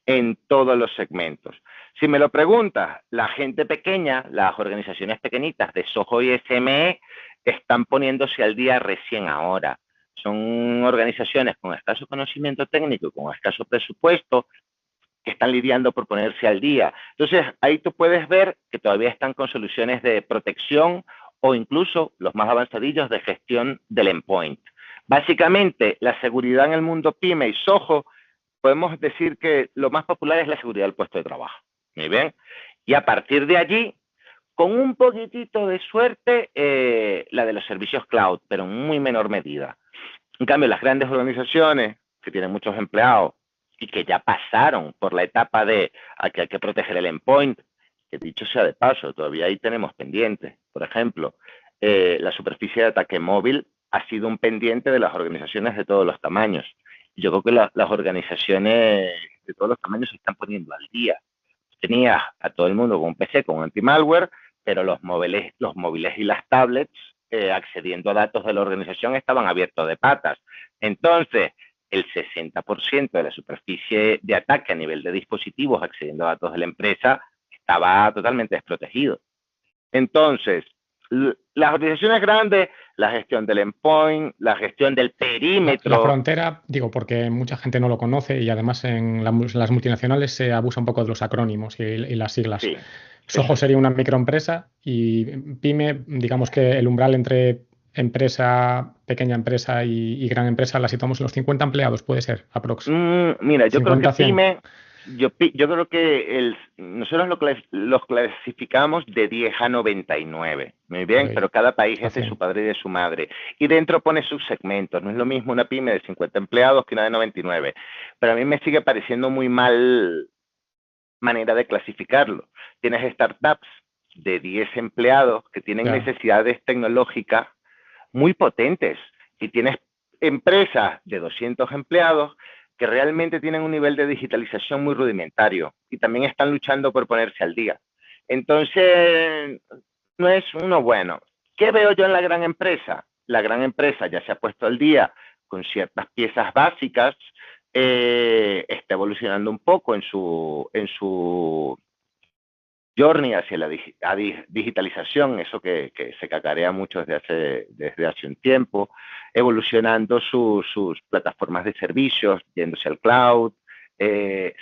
en todos los segmentos. Si me lo preguntas, la gente pequeña, las organizaciones pequeñitas de Soho y SME están poniéndose al día recién ahora. Son organizaciones con escaso conocimiento técnico y con escaso presupuesto que están lidiando por ponerse al día. Entonces, ahí tú puedes ver que todavía están con soluciones de protección o incluso los más avanzadillos de gestión del endpoint. Básicamente, la seguridad en el mundo PYME y Soho, podemos decir que lo más popular es la seguridad del puesto de trabajo. Muy bien. Y a partir de allí, con un poquitito de suerte, la de los servicios cloud, pero en muy menor medida. En cambio, las grandes organizaciones que tienen muchos empleados y que ya pasaron por la etapa de que hay que proteger el endpoint, que dicho sea de paso, todavía ahí tenemos pendientes. Por ejemplo, la superficie de ataque móvil ha sido un pendiente de las organizaciones de todos los tamaños. Yo creo que las organizaciones de todos los tamaños se están poniendo al día. Tenías a todo el mundo con un PC, con un anti-malware, pero los móviles y las tablets accediendo a datos de la organización estaban abiertos de patas. Entonces, el 60% de la superficie de ataque a nivel de dispositivos accediendo a datos de la empresa estaba totalmente desprotegido. Entonces, las organizaciones grandes, la gestión del endpoint, la gestión del perímetro... La frontera, digo, porque mucha gente no lo conoce y además en las multinacionales se abusa un poco de los acrónimos y las siglas. Sí, Soho sería una microempresa y pyme, digamos que el umbral entre empresa, pequeña empresa y gran empresa la situamos en los 50 empleados, puede ser, aprox. Mira, yo creo que 50, 100. pyme... Yo creo que nosotros los clasificamos de 10 a 99, muy bien, Ok. pero cada país es de Fácil. su padre y de su madre. Y dentro pone sus segmentos, no es lo mismo una pyme de 50 empleados que una de 99. Pero a mí me sigue pareciendo muy mal manera de clasificarlo. Tienes startups de 10 empleados que tienen Ya. necesidades tecnológicas muy potentes y tienes empresas de 200 empleados que realmente tienen un nivel de digitalización muy rudimentario y también están luchando por ponerse al día. Entonces, no es uno bueno. ¿Qué veo yo en la gran empresa? La gran empresa ya se ha puesto al día con ciertas piezas básicas, está evolucionando un poco en su journey hacia la digitalización, eso que se cacarea mucho desde hace un tiempo, evolucionando sus plataformas de servicios, yéndose al cloud,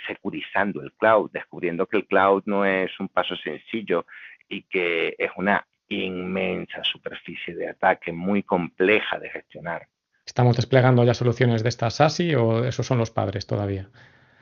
securizando el cloud, descubriendo que el cloud no es un paso sencillo y que es una inmensa superficie de ataque muy compleja de gestionar. ¿Estamos desplegando ya soluciones de estas SASI o esos son los padres todavía?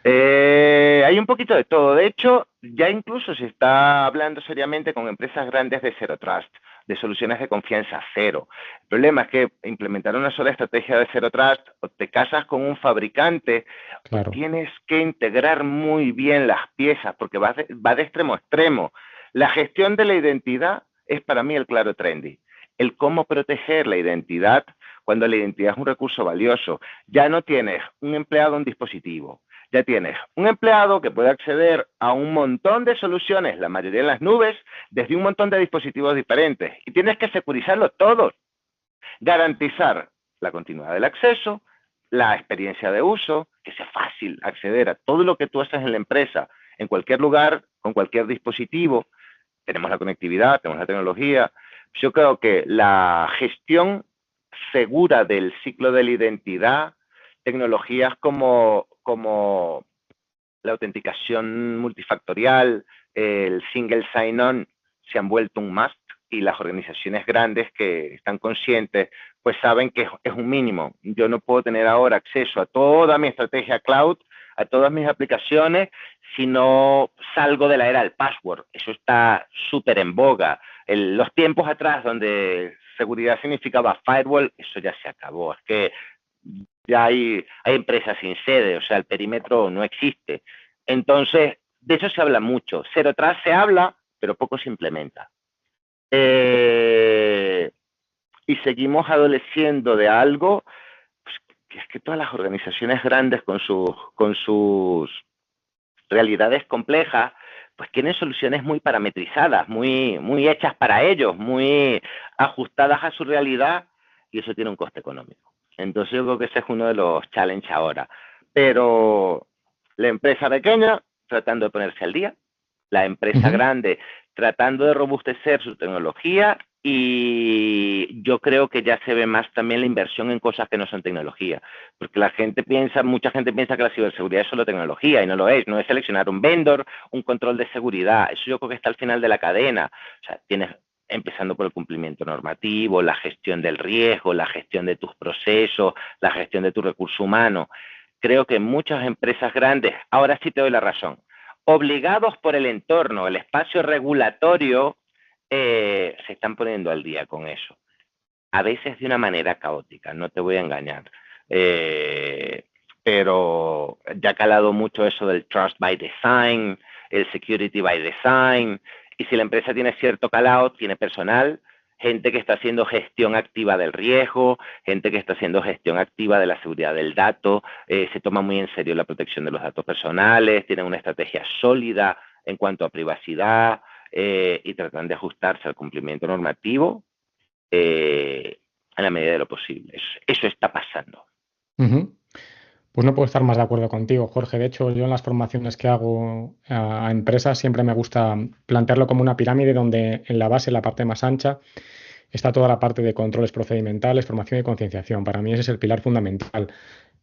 Hay un poquito de todo. De hecho, ya incluso se está hablando seriamente con empresas grandes de Zero Trust, de soluciones de confianza cero. El problema es que implementar una sola estrategia de Zero Trust, o te casas con un fabricante, Claro. o tienes que integrar muy bien las piezas, porque va de extremo a extremo. La gestión de la identidad es para mí el claro trendy. El cómo proteger la identidad cuando la identidad es un recurso valioso. Ya no tienes un empleado en un dispositivo. Ya tienes un empleado que puede acceder a un montón de soluciones, la mayoría en las nubes, desde un montón de dispositivos diferentes. Y tienes que securizarlos todos. Garantizar la continuidad del acceso, la experiencia de uso, que sea fácil acceder a todo lo que tú haces en la empresa, en cualquier lugar, con cualquier dispositivo. Tenemos la conectividad, tenemos la tecnología. Yo creo que la gestión segura del ciclo de la identidad, tecnologías como la autenticación multifactorial, el single sign-on, se han vuelto un must y las organizaciones grandes que están conscientes, pues saben que es un mínimo. Yo no puedo tener ahora acceso a toda mi estrategia cloud, a todas mis aplicaciones, si no salgo de la era del password. Eso está súper en boga. Los tiempos atrás donde seguridad significaba firewall, eso ya se acabó. Es que ya hay empresas sin sede, o sea, el perímetro no existe. Entonces, de eso se habla mucho. Zero Trust se habla, pero poco se implementa. Y seguimos adoleciendo de algo, pues, que es que todas las organizaciones grandes con sus realidades complejas, pues tienen soluciones muy parametrizadas, muy hechas para ellos, muy ajustadas a su realidad, y eso tiene un coste económico. Entonces yo creo que ese es uno de los challenges ahora. Pero la empresa pequeña tratando de ponerse al día, la empresa grande tratando de robustecer su tecnología, y yo creo que ya se ve más también la inversión en cosas que no son tecnología, porque mucha gente piensa que la ciberseguridad es solo tecnología, y no lo es. No es seleccionar un vendor, un control de seguridad. Eso yo creo que está al final de la cadena. O sea, tienes empezando por el cumplimiento normativo, la gestión del riesgo, la gestión de tus procesos, la gestión de tu recurso humano. Creo que muchas empresas grandes, ahora sí te doy la razón, obligados por el entorno, el espacio regulatorio, se están poniendo al día con eso. A veces de una manera caótica, no te voy a engañar. Pero ya ha calado mucho eso del trust by design, el security by design, y si la empresa tiene cierto calado, tiene personal, gente que está haciendo gestión activa del riesgo, gente que está haciendo gestión activa de la seguridad del dato, se toma muy en serio la protección de los datos personales, tienen una estrategia sólida en cuanto a privacidad y tratan de ajustarse al cumplimiento normativo en la medida de lo posible. Eso está pasando. Pues no puedo estar más de acuerdo contigo, Jorge. De hecho, yo en las formaciones que hago a empresas siempre me gusta plantearlo como una pirámide donde en la base, en la parte más ancha, está toda la parte de controles procedimentales, formación y concienciación. Para mí ese es el pilar fundamental.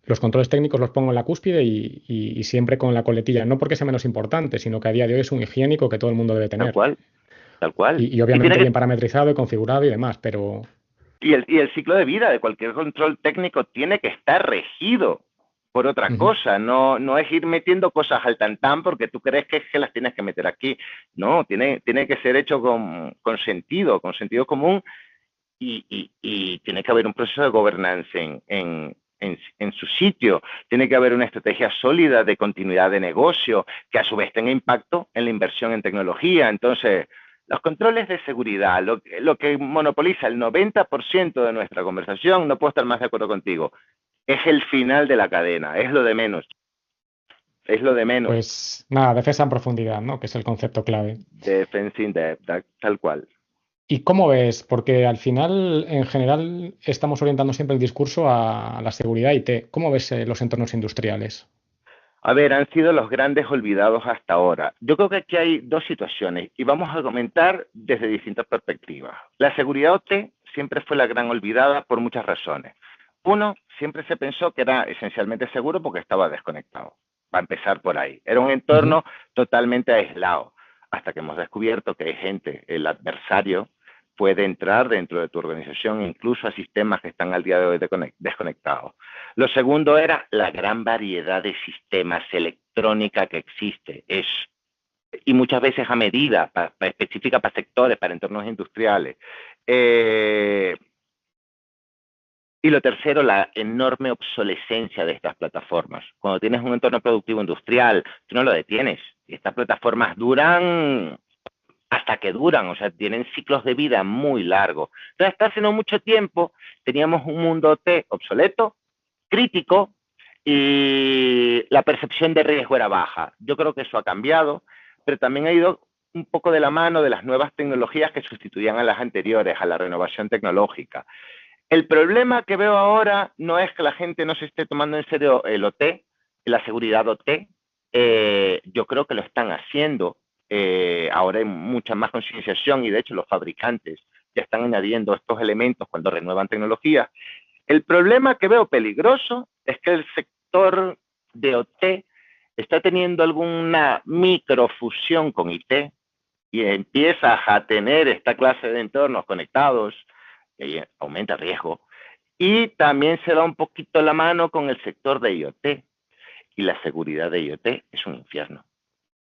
Los controles técnicos los pongo en la cúspide y siempre con la coletilla, no porque sea menos importante, sino que a día de hoy es un higiénico que todo el mundo debe tener. Tal cual. Y obviamente bien parametrizado y configurado y demás, pero... Y el ciclo de vida de cualquier control técnico tiene que estar regido por otra cosa. No es ir metiendo cosas al tantán porque tú crees que las tienes que meter aquí. No, tiene que ser hecho con sentido común y tiene que haber un proceso de gobernanza en su sitio. Tiene que haber una estrategia sólida de continuidad de negocio que a su vez tenga impacto en la inversión en tecnología. Entonces, los controles de seguridad, lo que monopoliza el 90% de nuestra conversación, no puedo estar más de acuerdo contigo, es el final de la cadena, es lo de menos. Es lo de menos. Pues nada, defensa en profundidad, ¿no? Que es el concepto clave. Defense in depth, tal cual. ¿Y cómo ves? Porque al final, en general, estamos orientando siempre el discurso a la seguridad IT. ¿Cómo ves los entornos industriales? A ver, han sido los grandes olvidados hasta ahora. Yo creo que aquí hay dos situaciones y vamos a comentar desde distintas perspectivas. La seguridad OT siempre fue la gran olvidada por muchas razones. Uno, siempre se pensó que era esencialmente seguro porque estaba desconectado. Va a empezar por ahí. Era un entorno totalmente aislado, hasta que hemos descubierto que hay gente, el adversario, puede entrar dentro de tu organización, incluso a sistemas que están al día de hoy desconectados. Lo segundo era la gran variedad de sistemas electrónica que existe. Y muchas veces a medida, específica para sectores, para entornos industriales. Y lo tercero, la enorme obsolescencia de estas plataformas. Cuando tienes un entorno productivo industrial, tú no lo detienes. Y estas plataformas duran hasta que duran, o sea, tienen ciclos de vida muy largos. Entonces, hasta hace no mucho tiempo, teníamos un mundo T obsoleto, crítico, y la percepción de riesgo era baja. Yo creo que eso ha cambiado, pero también ha ido un poco de la mano de las nuevas tecnologías que sustituían a las anteriores, a la renovación tecnológica. El problema que veo ahora no es que la gente no se esté tomando en serio el OT, la seguridad OT. Yo creo que lo están haciendo. Ahora hay mucha más concienciación y de hecho los fabricantes ya están añadiendo estos elementos cuando renuevan tecnología. El problema que veo peligroso es que el sector de OT está teniendo alguna microfusión con IT y empiezas a tener esta clase de entornos conectados y aumenta el riesgo. Y también se da un poquito la mano con el sector de IoT y la seguridad de IoT es un infierno.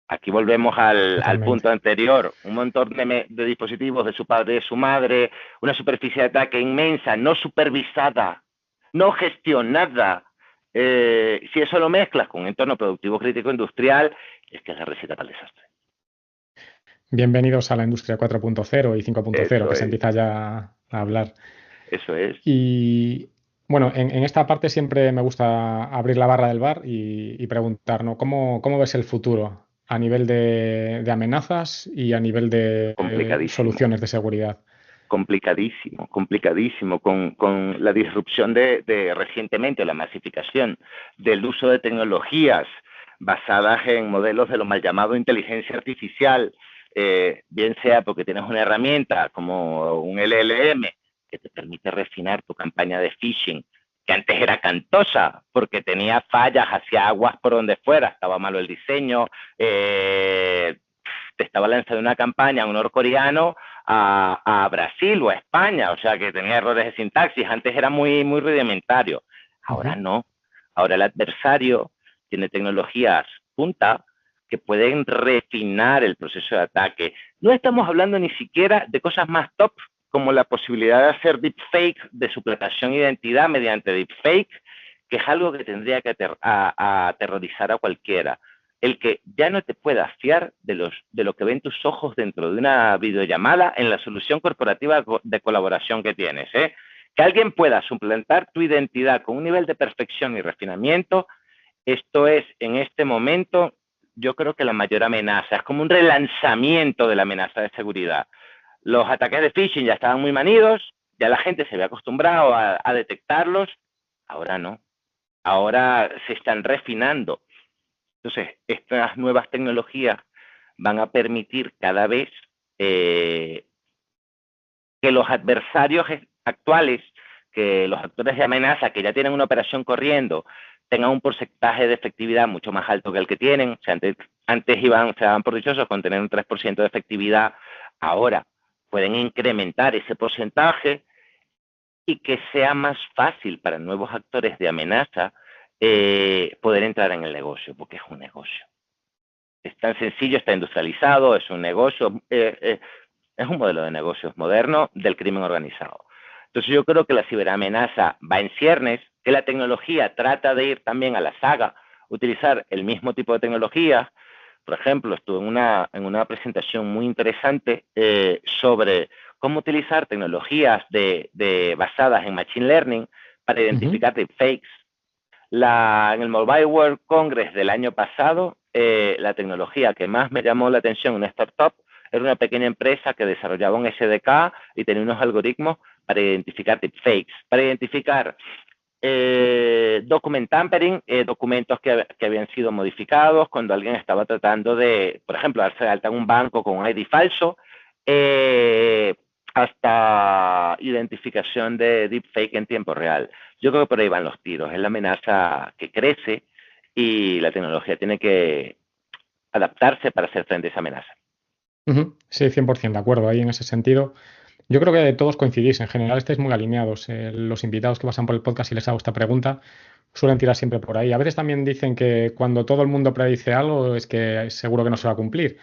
Aquí volvemos al punto anterior, un montón de dispositivos de su padre y de su madre, una superficie de ataque inmensa, no supervisada, no gestionada. Si eso lo mezclas con un entorno productivo crítico industrial, es que es la receta para el desastre. Bienvenidos a la industria 4.0 y 5.0, que se empieza ya a hablar. Eso es. Y bueno, en esta parte siempre me gusta abrir la barra del bar y preguntar, ¿no? ¿Cómo ves el futuro a nivel de amenazas y a nivel de soluciones de seguridad? Complicadísimo, con la disrupción de recientemente, la masificación del uso de tecnologías basadas en modelos de lo mal llamado inteligencia artificial, bien sea porque tienes una herramienta como un LLM que te permite refinar tu campaña de phishing, que antes era cantosa porque tenía fallas hacia aguas por donde fuera, estaba malo el diseño, te estaba lanzando una campaña a un norcoreano a Brasil o a España, o sea que tenía errores de sintaxis, antes era muy rudimentario, ahora no, ahora el adversario tiene tecnologías punta que pueden refinar el proceso de ataque. No estamos hablando ni siquiera de cosas más top, como la posibilidad de hacer deepfake de suplantación de identidad mediante deepfake, que es algo que tendría que aterrorizar a cualquiera. el que ya no te puedas fiar de lo que ven tus ojos dentro de una videollamada en la solución corporativa de colaboración que tienes, ¿eh? Que alguien pueda suplantar tu identidad con un nivel de perfección y refinamiento, esto es, en este momento, yo creo que la mayor amenaza. Es como un relanzamiento de la amenaza de seguridad. Los ataques de phishing ya estaban muy manidos, ya la gente se había acostumbrado a detectarlos, ahora no. Ahora se están refinando. Entonces, estas nuevas tecnologías van a permitir cada vez que los adversarios actuales, que los actores de amenaza que ya tienen una operación corriendo, tengan un porcentaje de efectividad mucho más alto que el que tienen. O sea, antes se daban por dichosos con tener un 3% de efectividad, ahora pueden incrementar ese porcentaje y que sea más fácil para nuevos actores de amenaza poder entrar en el negocio, porque es un negocio. Es tan sencillo, está industrializado, es un negocio, es un modelo de negocios moderno del crimen organizado. Entonces yo creo que la ciberamenaza va en ciernes, que la tecnología trata de ir también a la saga, utilizar el mismo tipo de tecnologías. Por ejemplo, estuve en una presentación muy interesante sobre cómo utilizar tecnologías basadas en Machine Learning para identificar deepfakes. En el Mobile World Congress del año pasado, la tecnología que más me llamó la atención en una startup era una pequeña empresa que desarrollaba un SDK y tenía unos algoritmos para identificar deepfakes, para identificar document tampering, documentos que habían sido modificados cuando alguien estaba tratando de, por ejemplo, darse de alta en un banco con un ID falso, hasta identificación de deepfake en tiempo real. Yo creo que por ahí van los tiros. Es la amenaza que crece y la tecnología tiene que adaptarse para hacer frente a esa amenaza. Sí, 100% de acuerdo ahí en ese sentido. Yo creo que todos coincidís. En general estáis muy alineados. Los invitados que pasan por el podcast y les hago esta pregunta suelen tirar siempre por ahí. A veces también dicen que cuando todo el mundo predice algo es que seguro que no se va a cumplir.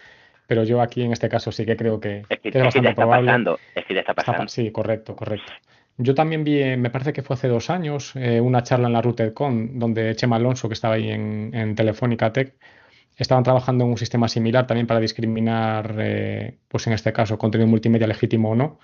Pero yo aquí en este caso sí que creo que Es que es ya bastante está probable. pasando. Es que ya está pasando. Sí, correcto, correcto. Yo también vi, me parece que fue hace 2 años, una charla en la RootedCon donde Chema Alonso, que estaba ahí en Telefónica Tech, estaban trabajando en un sistema similar también para discriminar, pues en este caso, contenido multimedia legítimo o no.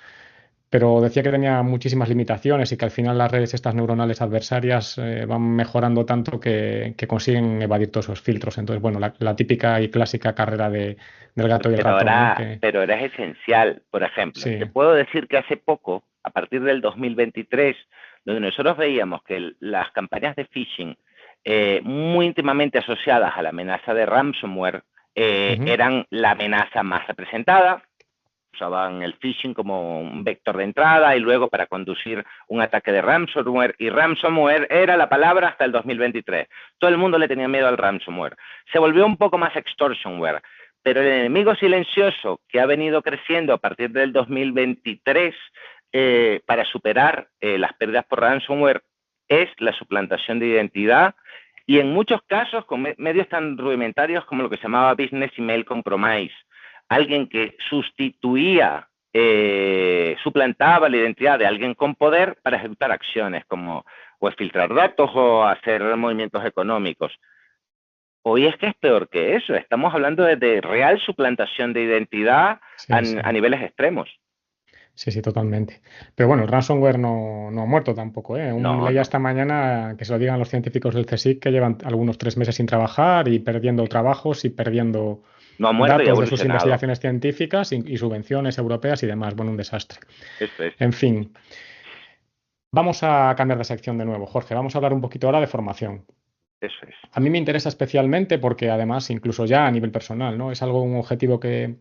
Pero decía que tenía muchísimas limitaciones y que al final las redes estas neuronales adversarias van mejorando tanto que consiguen evadir todos esos filtros. Entonces, bueno, la típica y clásica carrera del gato y el ratón, ¿no? Pero ahora es esencial. Por ejemplo, Sí. te puedo decir que hace poco, a partir del 2023, donde nosotros veíamos que las campañas de phishing muy íntimamente asociadas a la amenaza de ransomware eran la amenaza más representada. Usaban el phishing como un vector de entrada y luego para conducir un ataque de ransomware, y ransomware era la palabra hasta el 2023. Todo el mundo le tenía miedo al ransomware. Se volvió un poco más extortionware, pero el enemigo silencioso que ha venido creciendo a partir del 2023 para superar las pérdidas por ransomware es la suplantación de identidad, y en muchos casos con medios tan rudimentarios como lo que se llamaba Business Email Compromise. Alguien que sustituía, suplantaba la identidad de alguien con poder para ejecutar acciones como o filtrar datos o hacer movimientos económicos. Hoy es que es peor que eso. Estamos hablando de real suplantación de identidad a niveles extremos. Sí, totalmente. Pero bueno, el ransomware no ha muerto tampoco, ¿eh? Leía esta mañana que se lo digan los científicos del CSIC que llevan algunos 3 meses sin trabajar y perdiendo trabajos y perdiendo datos de sus investigaciones científicas y subvenciones europeas y demás. Bueno, un desastre. Eso es. En fin. Vamos a cambiar de sección de nuevo, Jorge. Vamos a hablar un poquito ahora de formación. Eso es. A mí me interesa especialmente porque además, incluso ya a nivel personal, ¿no? Es un objetivo que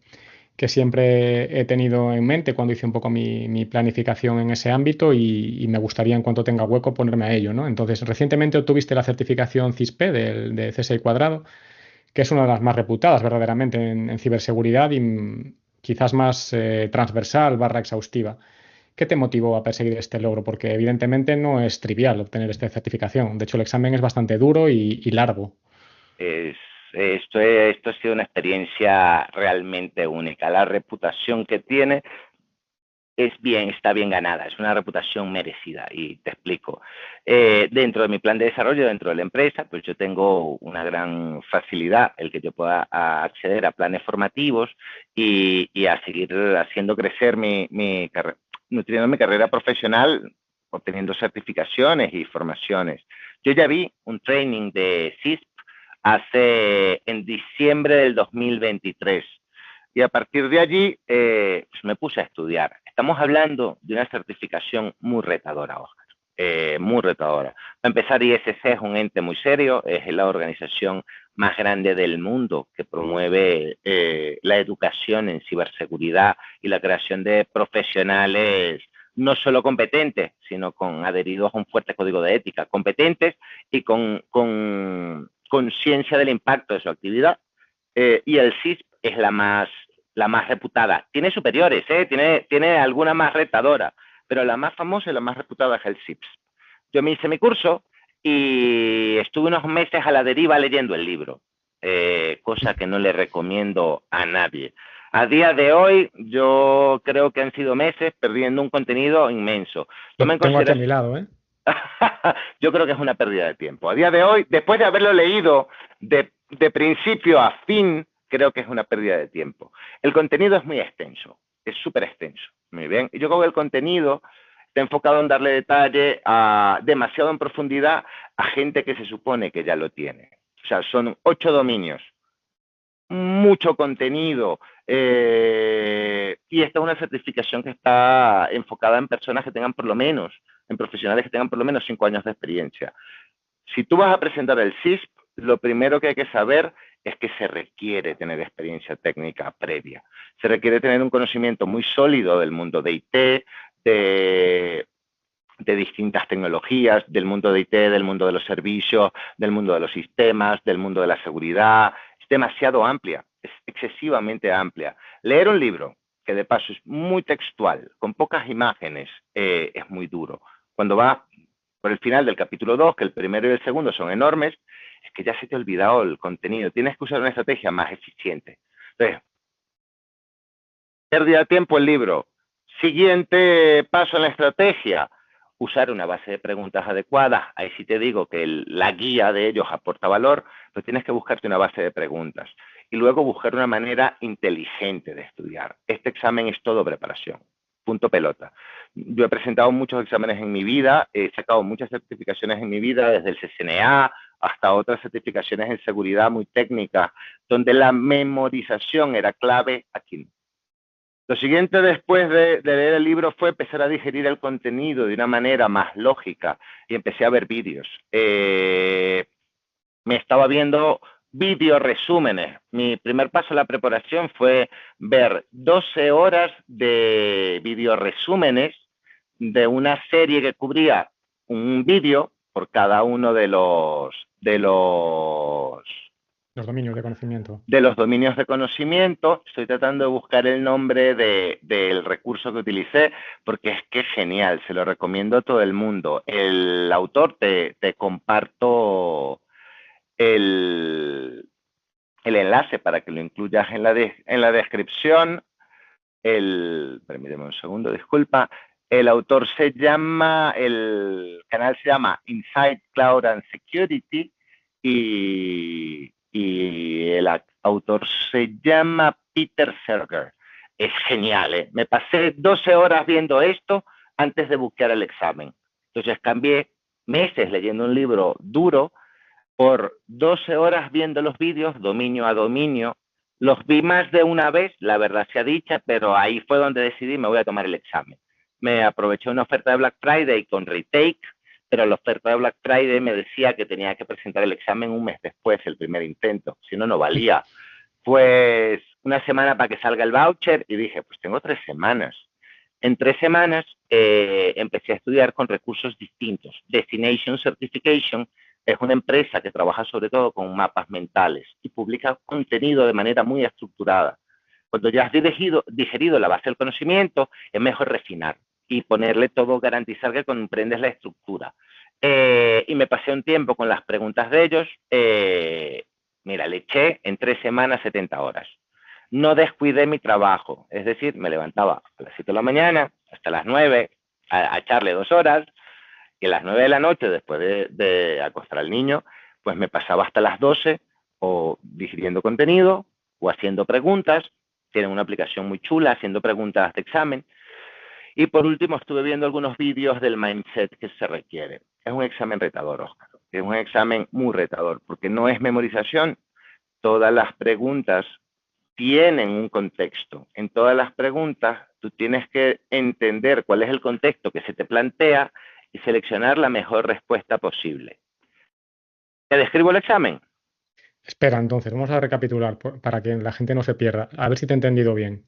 siempre he tenido en mente cuando hice un poco mi planificación en ese ámbito y me gustaría, en cuanto tenga hueco, ponerme a ello, ¿no? Entonces, recientemente obtuviste la certificación CISP de CSI Cuadrado, que es una de las más reputadas verdaderamente en ciberseguridad y quizás más transversal / exhaustiva. ¿Qué te motivó a perseguir este logro? Porque evidentemente no es trivial obtener esta certificación. De hecho, el examen es bastante duro y largo. Esto ha sido una experiencia realmente única. La reputación que tiene está bien ganada, es una reputación merecida y te explico. Dentro de mi plan de desarrollo, dentro de la empresa, pues yo tengo una gran facilidad el que yo pueda acceder a planes formativos y a seguir haciendo crecer nutriendo mi carrera profesional, obteniendo certificaciones y formaciones. Yo ya vi un training de CISP en diciembre del 2023. Y a partir de allí pues me puse a estudiar. Estamos hablando de una certificación muy retadora, Oscar. Muy retadora. Para empezar, ISC es un ente muy serio, es la organización más grande del mundo que promueve la educación en ciberseguridad y la creación de profesionales no solo competentes, sino con adheridos a un fuerte código de ética, competentes y con conciencia del impacto de su actividad. Y el CISP es la más reputada. Tiene superiores, tiene alguna más retadora, pero la más famosa y la más reputada es el CISP. Yo me hice mi curso y estuve unos meses a la deriva leyendo el libro, cosa que no le recomiendo a nadie. A día de hoy, yo creo que han sido meses perdiendo un contenido inmenso. Lo tengo aquí a mi lado, ¿eh? Yo creo que es una pérdida de tiempo. A día de hoy, después de haberlo leído de principio a fin, creo que es una pérdida de tiempo. El contenido es muy extenso, es súper extenso. Muy bien. Y yo creo que el contenido está enfocado en darle detalle demasiado en profundidad a gente que se supone que ya lo tiene. O sea, son 8 dominios, mucho contenido, y esta es una certificación que está enfocada en personas que tengan por lo menos, en profesionales que tengan por lo menos 5 años de experiencia. Si tú vas a presentar el CISP, lo primero que hay que saber es que se requiere tener experiencia técnica previa. Se requiere tener un conocimiento muy sólido del mundo de IT, de distintas tecnologías, del mundo de IT, del mundo de los servicios, del mundo de los sistemas, del mundo de la seguridad. Es demasiado amplia, es excesivamente amplia. Leer un libro, que de paso es muy textual, con pocas imágenes, es muy duro. Cuando va por el final del capítulo 2, que el primero y el segundo son enormes, es que ya se te ha olvidado el contenido. Tienes que usar una estrategia más eficiente. Entonces, pérdida de tiempo el libro. Siguiente paso en la estrategia, usar una base de preguntas adecuadas. Ahí sí te digo que la guía de ellos aporta valor, pero tienes que buscarte una base de preguntas. Y luego buscar una manera inteligente de estudiar. Este examen es todo preparación. Punto pelota. Yo he presentado muchos exámenes en mi vida, he sacado muchas certificaciones en mi vida, desde el CCNA hasta otras certificaciones en seguridad muy técnicas, donde la memorización era clave. Aquí no. Lo siguiente después de leer el libro fue empezar a digerir el contenido de una manera más lógica y empecé a ver vídeos. Me estaba viendo vídeos resúmenes. Mi primer paso en la preparación fue ver 12 horas de vídeos resúmenes de una serie que cubría un vídeo por cada uno de los dominios de conocimiento. De los dominios de conocimiento. Estoy tratando de buscar el nombre del recurso que utilicé, porque es que es genial, se lo recomiendo a todo el mundo. El autor, te comparto el enlace para que lo incluyas en la descripción. Permíteme un segundo, disculpa. El autor el canal se llama Inside Cloud and Security y el autor se llama Peter Serger. Es genial, ¿eh? Me pasé 12 horas viendo esto antes de buscar el examen. Entonces cambié meses leyendo un libro duro por 12 horas viendo los vídeos, dominio a dominio. Los vi más de una vez, la verdad sea dicha, pero ahí fue donde decidí me voy a tomar el examen. Me aproveché una oferta de Black Friday con retake, pero la oferta de Black Friday me decía que tenía que presentar el examen un mes después, el primer intento, si no, no valía. Pues una semana para que salga el voucher y dije, pues tengo 3 semanas. En 3 semanas empecé a estudiar con recursos distintos. Destination Certification es una empresa que trabaja sobre todo con mapas mentales y publica contenido de manera muy estructurada. Cuando ya has digerido la base del conocimiento, es mejor refinar y ponerle todo, garantizar que comprendes la estructura. Y me pasé un tiempo con las preguntas de ellos. Mira, le eché en 3 semanas 70 horas. no descuidé mi trabajo. Es decir, me levantaba a las 7 de la mañana hasta las 9 a echarle 2 horas, y a las 9 de la noche, después de acostar al niño, pues me pasaba hasta las 12 o digiriendo contenido o haciendo preguntas. Tienen una aplicación muy chula, haciendo preguntas de examen. Y por último, estuve viendo algunos vídeos del mindset que se requiere. Es un examen retador, Óscar. Es un examen muy retador, porque no es memorización. Todas las preguntas tienen un contexto. En todas las preguntas, tú tienes que entender cuál es el contexto que se te plantea y seleccionar la mejor respuesta posible. ¿Te describo el examen? Espera, entonces, vamos a recapitular para que la gente no se pierda. A ver si te he entendido bien.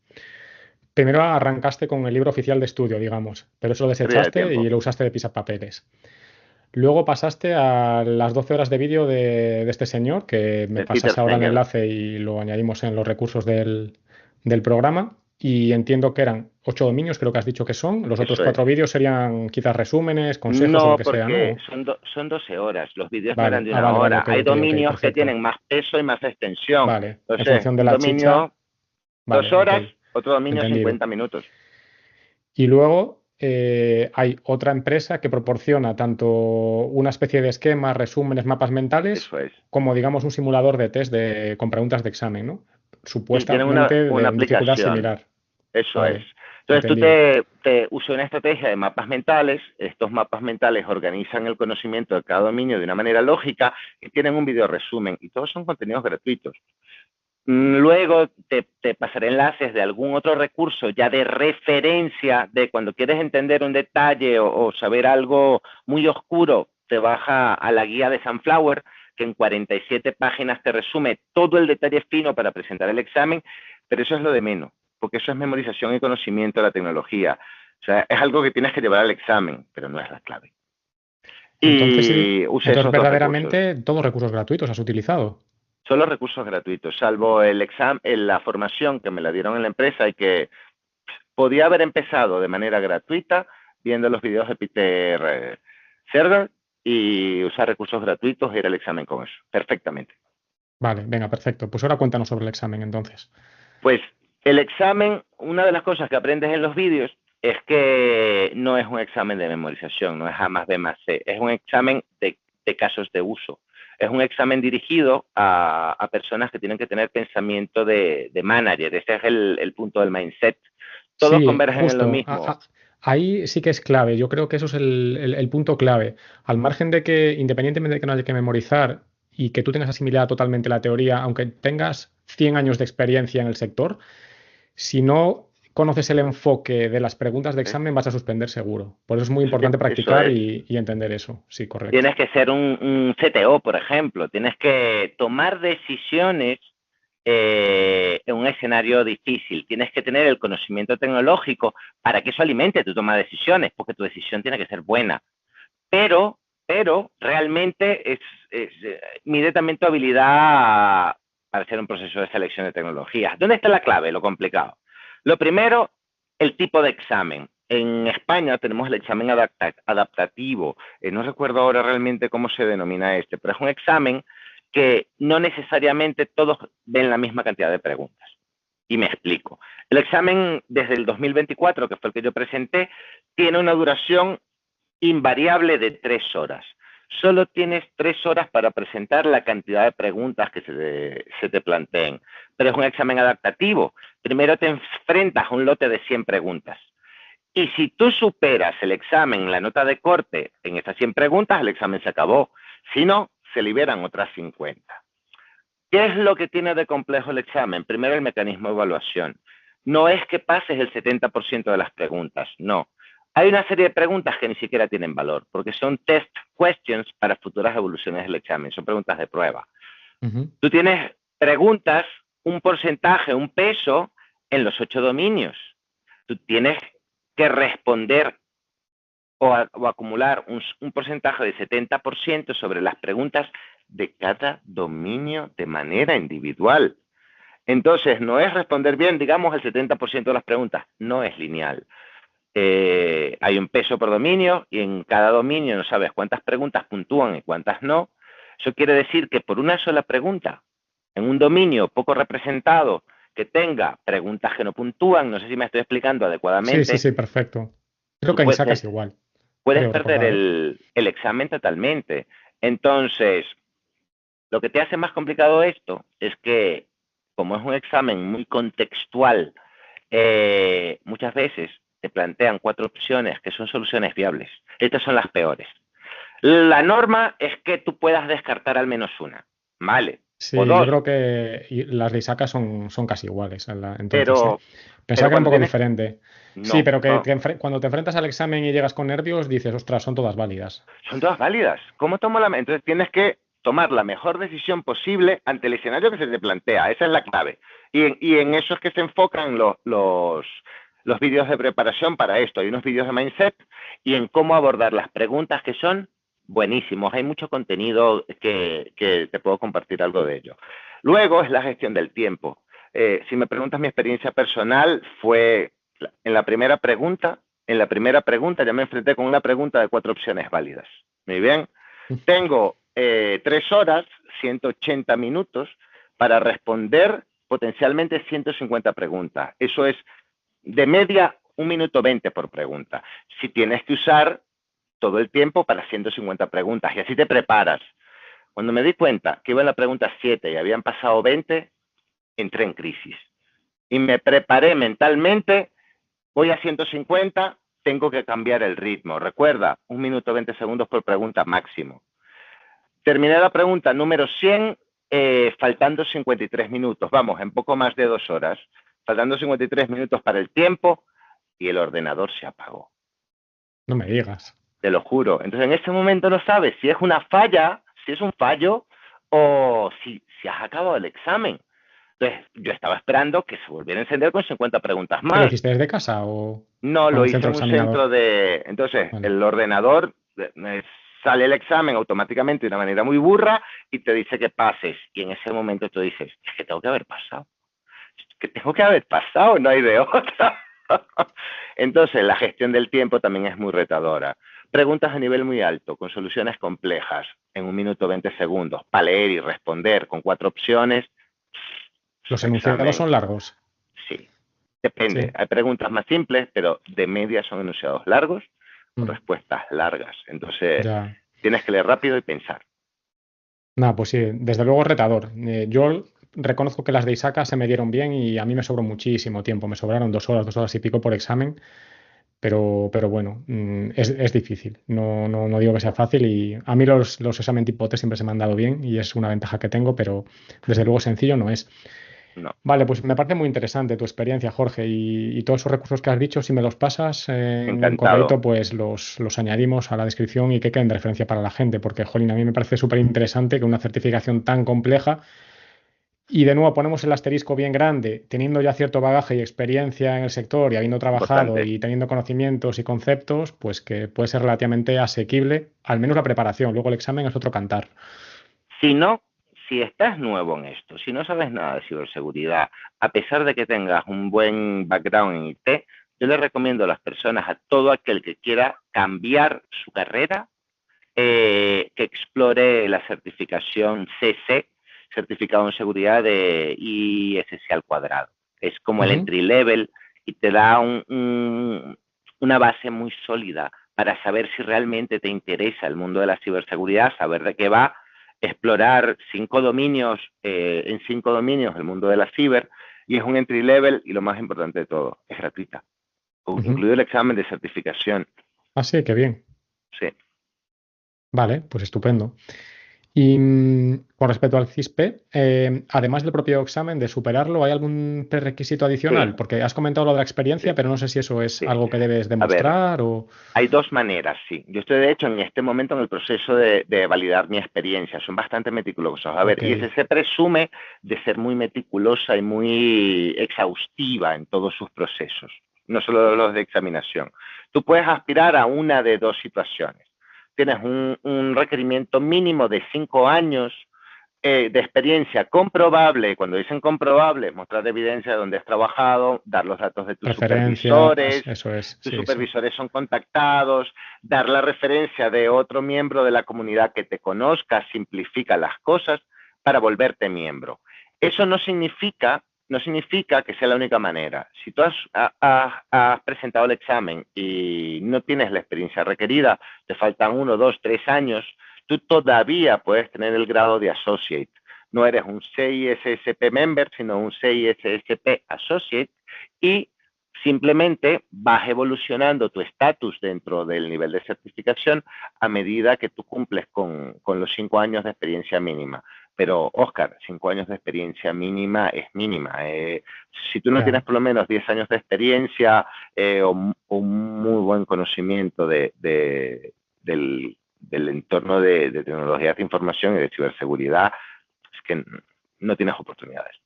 Primero arrancaste con el libro oficial de estudio, digamos, pero eso lo Pérdida de desechaste tiempo. y lo usaste de pisapapeles. Luego pasaste a las 12 horas de vídeo de este señor, que me De Peter pasas ahora el Senge. enlace y lo añadimos en los recursos del programa. Y entiendo que eran 8 dominios, creo que has dicho que son. Los otros Eso es. 4 vídeos serían quizás resúmenes, consejos o lo No, que sea, porque ¿no? son 12 horas. Los vídeos no eran Vale, de una vale, hora. ok, Hay ok, ok, dominios que perfecto. tienen más peso y más extensión. Vale, en Entonces, función de un la chicha, dominio vale, 2 ok, horas, otro dominio entendido. 50 minutos. Y luego hay otra empresa que proporciona tanto una especie de esquemas, resúmenes, mapas mentales, Eso es. como digamos un simulador de test con preguntas de examen, ¿no? Y tienen Supuestamente una de dificultad aplicación. similar. Eso es. Vale, Entonces tú entendido. te usas una estrategia de mapas mentales. Estos mapas mentales organizan el conocimiento de cada dominio de una manera lógica y tienen un video resumen. Y todos son contenidos gratuitos. Luego te pasaré enlaces de algún otro recurso ya de referencia de cuando quieres entender un detalle o saber algo muy oscuro, te baja a la guía de Sunflower, que en 47 páginas te resume todo el detalle fino para presentar el examen, pero eso es lo de menos, porque eso es memorización y conocimiento de la tecnología. O sea, es algo que tienes que llevar al examen, pero no es la clave. Entonces, Y usé entonces esos 2 recursos. verdaderamente todos recursos gratuitos has utilizado. Solo recursos gratuitos, salvo el examen, la formación que me la dieron en la empresa y que podía haber empezado de manera gratuita viendo los videos de Peter Serger y usar recursos gratuitos e ir al examen con eso, perfectamente. Vale, venga, perfecto. Pues ahora cuéntanos sobre el examen entonces. Pues el examen, una de las cosas que aprendes en los vídeos es que no es un examen de memorización, no es A más B más C, es un examen de casos de uso. Es un examen dirigido a personas que tienen que tener pensamiento de manager. Ese es el punto del mindset. Todos Sí, convergen en lo justo. mismo. Ahí sí que es clave. Yo creo que eso es el punto clave. Al margen de que, independientemente de que no haya que memorizar y que tú tengas asimilada totalmente la teoría, aunque tengas 100 años de experiencia en el sector, si no conoces el enfoque de las preguntas de ¿Sí? examen, vas a suspender seguro. Por eso es muy importante Eso practicar es. y entender eso. Sí, correcto. Tienes que ser un CTO, por ejemplo. Tienes que tomar decisiones en un escenario difícil. Tienes que tener el conocimiento tecnológico para que eso alimente tu toma de decisiones, porque tu decisión tiene que ser buena. Pero, realmente mide también tu habilidad para hacer un proceso de selección de tecnologías. ¿Dónde está la clave? Lo complicado. Lo primero, el tipo de examen. En España tenemos el examen adaptativo. No recuerdo ahora realmente cómo se denomina este, pero es un examen que no necesariamente todos ven la misma cantidad de preguntas. Y me explico. El examen desde el 2024, que fue el que yo presenté, tiene una duración invariable de 3 horas. Solo tienes 3 horas para presentar la cantidad de preguntas que se te planteen. Pero es un examen adaptativo. Primero te enfrentas a un lote de 100 preguntas. Y si tú superas el examen, la nota de corte en estas 100 preguntas, el examen se acabó. Si no, se liberan otras 50. ¿Qué es lo que tiene de complejo el examen? Primero, el mecanismo de evaluación. No es que pases el 70% de las preguntas, no. Hay una serie de preguntas que ni siquiera tienen valor, porque son test questions para futuras evoluciones del examen, son preguntas de prueba. Tú tienes preguntas, un porcentaje, un peso en los 8 dominios. Tú tienes que responder o acumular un porcentaje de 70% sobre las preguntas de cada dominio de manera individual. Entonces, no es responder bien, digamos, el 70% de las preguntas, no es lineal. Hay un peso por dominio y en cada dominio no sabes cuántas preguntas puntúan y cuántas no. Eso quiere decir que por una sola pregunta, en un dominio poco representado, que tenga preguntas que no puntúan, no sé si me estoy explicando Sí, adecuadamente, perfecto. Creo tú que en ISACA es igual, puedes creo perder recordar, ¿eh? el examen totalmente. Entonces, lo que te hace más complicado esto es que, como es un examen muy contextual, muchas veces te plantean 4 opciones que son soluciones viables. Estas son las peores. La norma es que tú puedas descartar al menos una, ¿vale? O Sí, yo dos, creo que las de ISACA son casi iguales, entonces, ¿eh? pero, Pensaba pero que era un cuando poco tienes... diferente. Sí, No, pero que no, cuando te enfrentas al examen y llegas con nervios, dices, ostras, son todas válidas. son todas válidas. ¿Cómo tomo la... Entonces tienes que tomar la mejor decisión posible ante el escenario que se te plantea. Esa es la clave. Y en eso es que se enfocan los vídeos de preparación para esto. Hay unos vídeos de mindset y en cómo abordar las preguntas que son buenísimos. Hay mucho contenido que te puedo compartir algo de ello. Luego es la gestión del tiempo. Si me preguntas mi experiencia personal, fue en la primera pregunta, ya me enfrenté con una pregunta de 4 opciones válidas. Muy bien. Tengo 3 horas, 180 minutos para responder potencialmente 150 preguntas. Eso es de media 1 minuto 20 por pregunta. Si tienes que usar todo el tiempo para 150 preguntas y así te preparas. Cuando me di cuenta que iba en la pregunta 7 y habían pasado 20, entré en crisis. Y me preparé mentalmente, voy a 150, tengo que cambiar el ritmo. Recuerda, 1 minuto 20 segundos por pregunta máximo. Terminé la pregunta número 100, faltando 53 minutos. Vamos, en poco más de 2 horas. Faltando 53 minutos para el tiempo y el ordenador se apagó. No me digas. Te lo juro. Entonces, en ese momento no sabes si es una falla, si es un fallo o si has acabado el examen. Entonces, yo estaba esperando que se volviera a encender con 50 preguntas ¿Qué lo más. hiciste desde casa o No, con lo un hice centro en un centro examinador? de... Entonces, Vale. el ordenador sale el examen automáticamente de una manera muy burra y te dice que pases. Y en ese momento tú dices, es que tengo que haber pasado. Es que tengo que haber pasado, no hay de otra. Entonces, la gestión del tiempo también es muy retadora. Preguntas a nivel muy alto, con soluciones complejas, en 1 minuto 20 segundos, para leer y responder con 4 opciones, es ¿Los un enunciados examen, son largos? sí. Depende, Sí. hay preguntas más simples, pero de media son enunciados largos o Mm, respuestas largas. Entonces, ya. tienes que leer rápido y pensar. Nada, pues sí, desde luego retador. Yo reconozco que las de ISACA se me dieron bien y a mí me sobró muchísimo tiempo. Me sobraron 2 horas, 2 horas y pico por examen, pero bueno, es difícil. No digo que sea fácil y a mí los examen tipo T siempre se me han dado bien y es una ventaja que tengo, pero desde luego sencillo no es. No, Vale, pues me parece muy interesante tu experiencia, Jorge, y todos esos recursos que has dicho, si me los pasas en un encantado. correito, pues los añadimos a la descripción y que queden de referencia para la gente, porque, jolín, a mí me parece súper interesante que una certificación tan compleja, y de nuevo ponemos el asterisco bien grande, teniendo ya cierto bagaje y experiencia en el sector y habiendo trabajado Importante. y teniendo conocimientos y conceptos, pues que puede ser relativamente asequible, al menos la preparación, luego el examen es otro cantar. Si no, si estás nuevo en esto, si no sabes nada de ciberseguridad, a pesar de que tengas un buen background en IT, yo le recomiendo a las personas, a todo aquel que quiera cambiar su carrera, que explore la certificación CC, Certificado en Seguridad de ISC al cuadrado. Es como el Ujú. entry level y te da una base muy sólida para saber si realmente te interesa el mundo de la ciberseguridad, saber de qué va, explorar 5 dominios, en 5 dominios el mundo de la ciber, y es un entry level y lo más importante de todo, es gratuita, Ujú. incluido el examen de certificación. Ah, sí, qué bien. Sí. Vale, pues estupendo. Y con respecto al CISP, además del propio examen, de superarlo, ¿hay algún prerequisito Sí, adicional? Porque has comentado lo de la experiencia, sí, pero no sé si eso es sí. algo que debes A ver, demostrar o... hay 2 maneras, sí. Yo estoy, de hecho, en este momento en el proceso de validar mi experiencia. Son bastante meticulosos. A ver, Ok, ISC presume de ser muy meticulosa y muy exhaustiva en todos sus procesos, no solo los de examinación. Tú puedes aspirar a una de 2 situaciones. Tienes un requerimiento mínimo de 5 años de experiencia comprobable. Cuando dicen comprobable, mostrar evidencia de dónde has trabajado, dar los datos de tus referencias, supervisores, eso es, tus sí, sí. supervisores son contactados, dar la referencia de otro miembro de la comunidad que te conozca, simplifica las cosas para volverte miembro. Eso no significa no significa que sea la única manera. Si tú has presentado el examen y no tienes la experiencia requerida, te faltan 1, 2, 3 años, tú todavía puedes tener el grado de Associate. No eres un CISSP Member, sino un CISSP Associate, y simplemente vas evolucionando tu estatus dentro del nivel de certificación a medida que tú cumples con los 5 años de experiencia mínima. Pero, Óscar, 5 años de experiencia mínima es mínima. Si tú no tienes por lo menos 10 años de experiencia o un muy buen conocimiento del entorno de tecnologías de información y de ciberseguridad, es que no tienes oportunidades.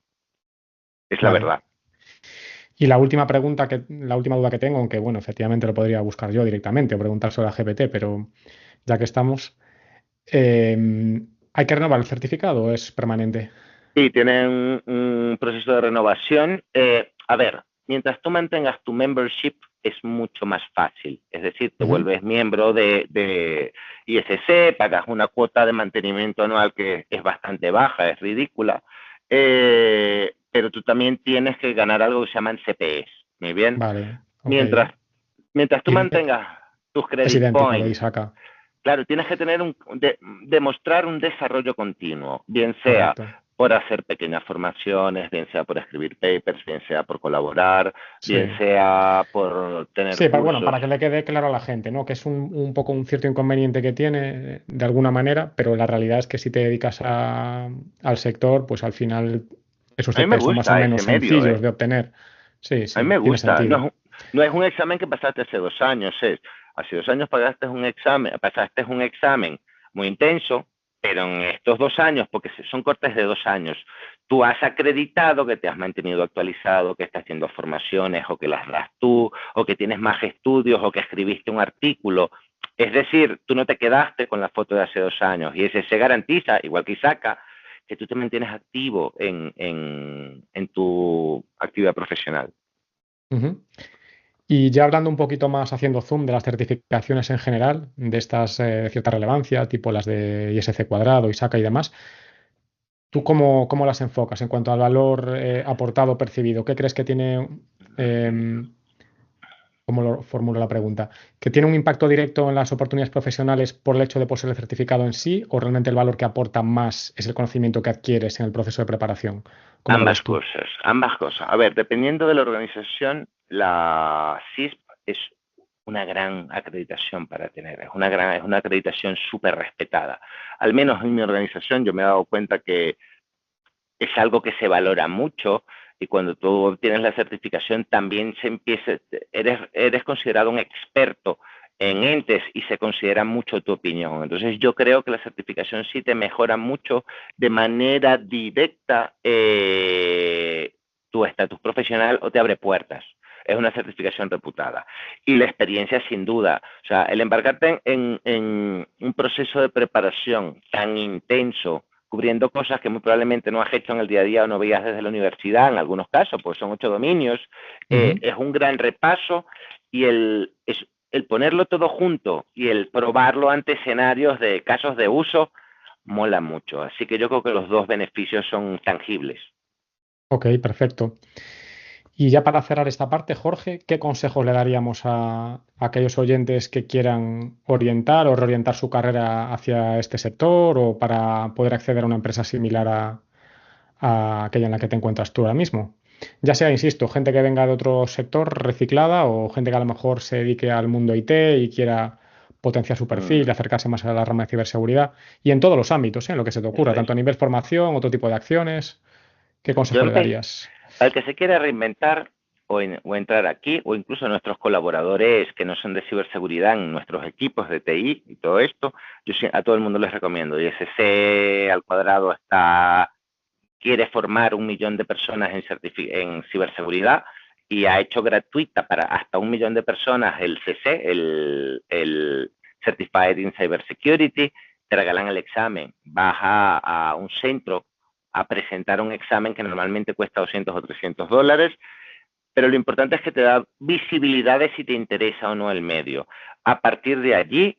Es la verdad. Y la última duda que tengo, aunque bueno, efectivamente lo podría buscar yo directamente o preguntárselo a GPT, pero ya que estamos, ¿hay que renovar el certificado o es permanente? Sí, tienen un proceso de renovación. A ver, mientras tú mantengas tu membership es mucho más fácil. Es decir, te vuelves miembro de ISC, pagas una cuota de mantenimiento anual que es bastante baja, es ridícula. Pero tú también tienes que ganar algo que se llaman CPEs. Muy bien. Vale. Okay. Mientras tú mantengas tus credit points, claro, tienes que tener demostrar un desarrollo continuo, bien sea por hacer pequeñas formaciones, bien sea por escribir papers, bien sea por colaborar, bien sea por tener cursos. Pero bueno, para que le quede claro a la gente, ¿no? Que es un poco un cierto inconveniente que tiene de alguna manera, pero la realidad es que si te dedicas al sector, pues al final esos CPs son más o menos sencillos de obtener. Sí, a mí me gusta. No es un examen que pasaste hace 2 años, hace 2 años pasaste un examen muy intenso, pero en estos 2 años, porque son cortes de 2 años, tú has acreditado que te has mantenido actualizado, que estás haciendo formaciones, o que las das tú, o que tienes más estudios, o que escribiste un artículo. Es decir, tú no te quedaste con la foto de hace 2 años, y ese se garantiza, igual que ISACA, que tú te mantienes activo en tu actividad profesional. Y ya hablando un poquito más, haciendo zoom de las certificaciones en general, de estas de cierta relevancia, tipo las de ISC cuadrado, ISACA y demás, ¿tú cómo las enfocas en cuanto al valor aportado percibido? ¿Qué crees que tiene, cómo lo formulo la pregunta, que tiene un impacto directo en las oportunidades profesionales por el hecho de poseer el certificado en sí, o realmente el valor que aporta más es el conocimiento que adquieres en el proceso de preparación? Ambas cosas. A ver, dependiendo de la organización, la CISP es una gran acreditación para tener, es una acreditación súper respetada. Al menos en mi organización yo me he dado cuenta que es algo que se valora mucho, y cuando tú obtienes la certificación también eres considerado un experto en entes y se considera mucho tu opinión. Entonces yo creo que la certificación sí te mejora mucho de manera directa tu estatus profesional, o te abre puertas. Es una certificación reputada. Y la experiencia, sin duda. O sea, el embarcarte en un proceso de preparación tan intenso, cubriendo cosas que muy probablemente no has hecho en el día a día o no veías desde la universidad, en algunos casos, pues son 8 dominios, es un gran repaso, y el ponerlo todo junto y el probarlo ante escenarios de casos de uso mola mucho. Así que yo creo que los dos beneficios son tangibles. Ok, perfecto. Y ya para cerrar esta parte, Jorge, ¿qué consejos le daríamos a aquellos oyentes que quieran orientar o reorientar su carrera hacia este sector, o para poder acceder a una empresa similar a aquella en la que te encuentras tú ahora mismo? Ya sea, insisto, gente que venga de otro sector reciclada, o gente que a lo mejor se dedique al mundo IT y quiera potenciar su perfil y acercarse más a la rama de ciberseguridad, y en todos los ámbitos, en lo que se te ocurra, tanto a nivel formación, otro tipo de acciones. ¿Qué consejo le darías? Al que se quiera reinventar o entrar aquí, o incluso nuestros colaboradores que no son de ciberseguridad en nuestros equipos de TI y todo esto, yo a todo el mundo les recomiendo. ISC al cuadrado quiere formar 1 millón de personas en ciberseguridad, y ha hecho gratuita para hasta 1 millón de personas el CC, el Certified in Cybersecurity. Te regalan el examen, vas a un centro a presentar un examen que normalmente cuesta $200 o $300, pero lo importante es que te da visibilidad de si te interesa o no el medio. A partir de allí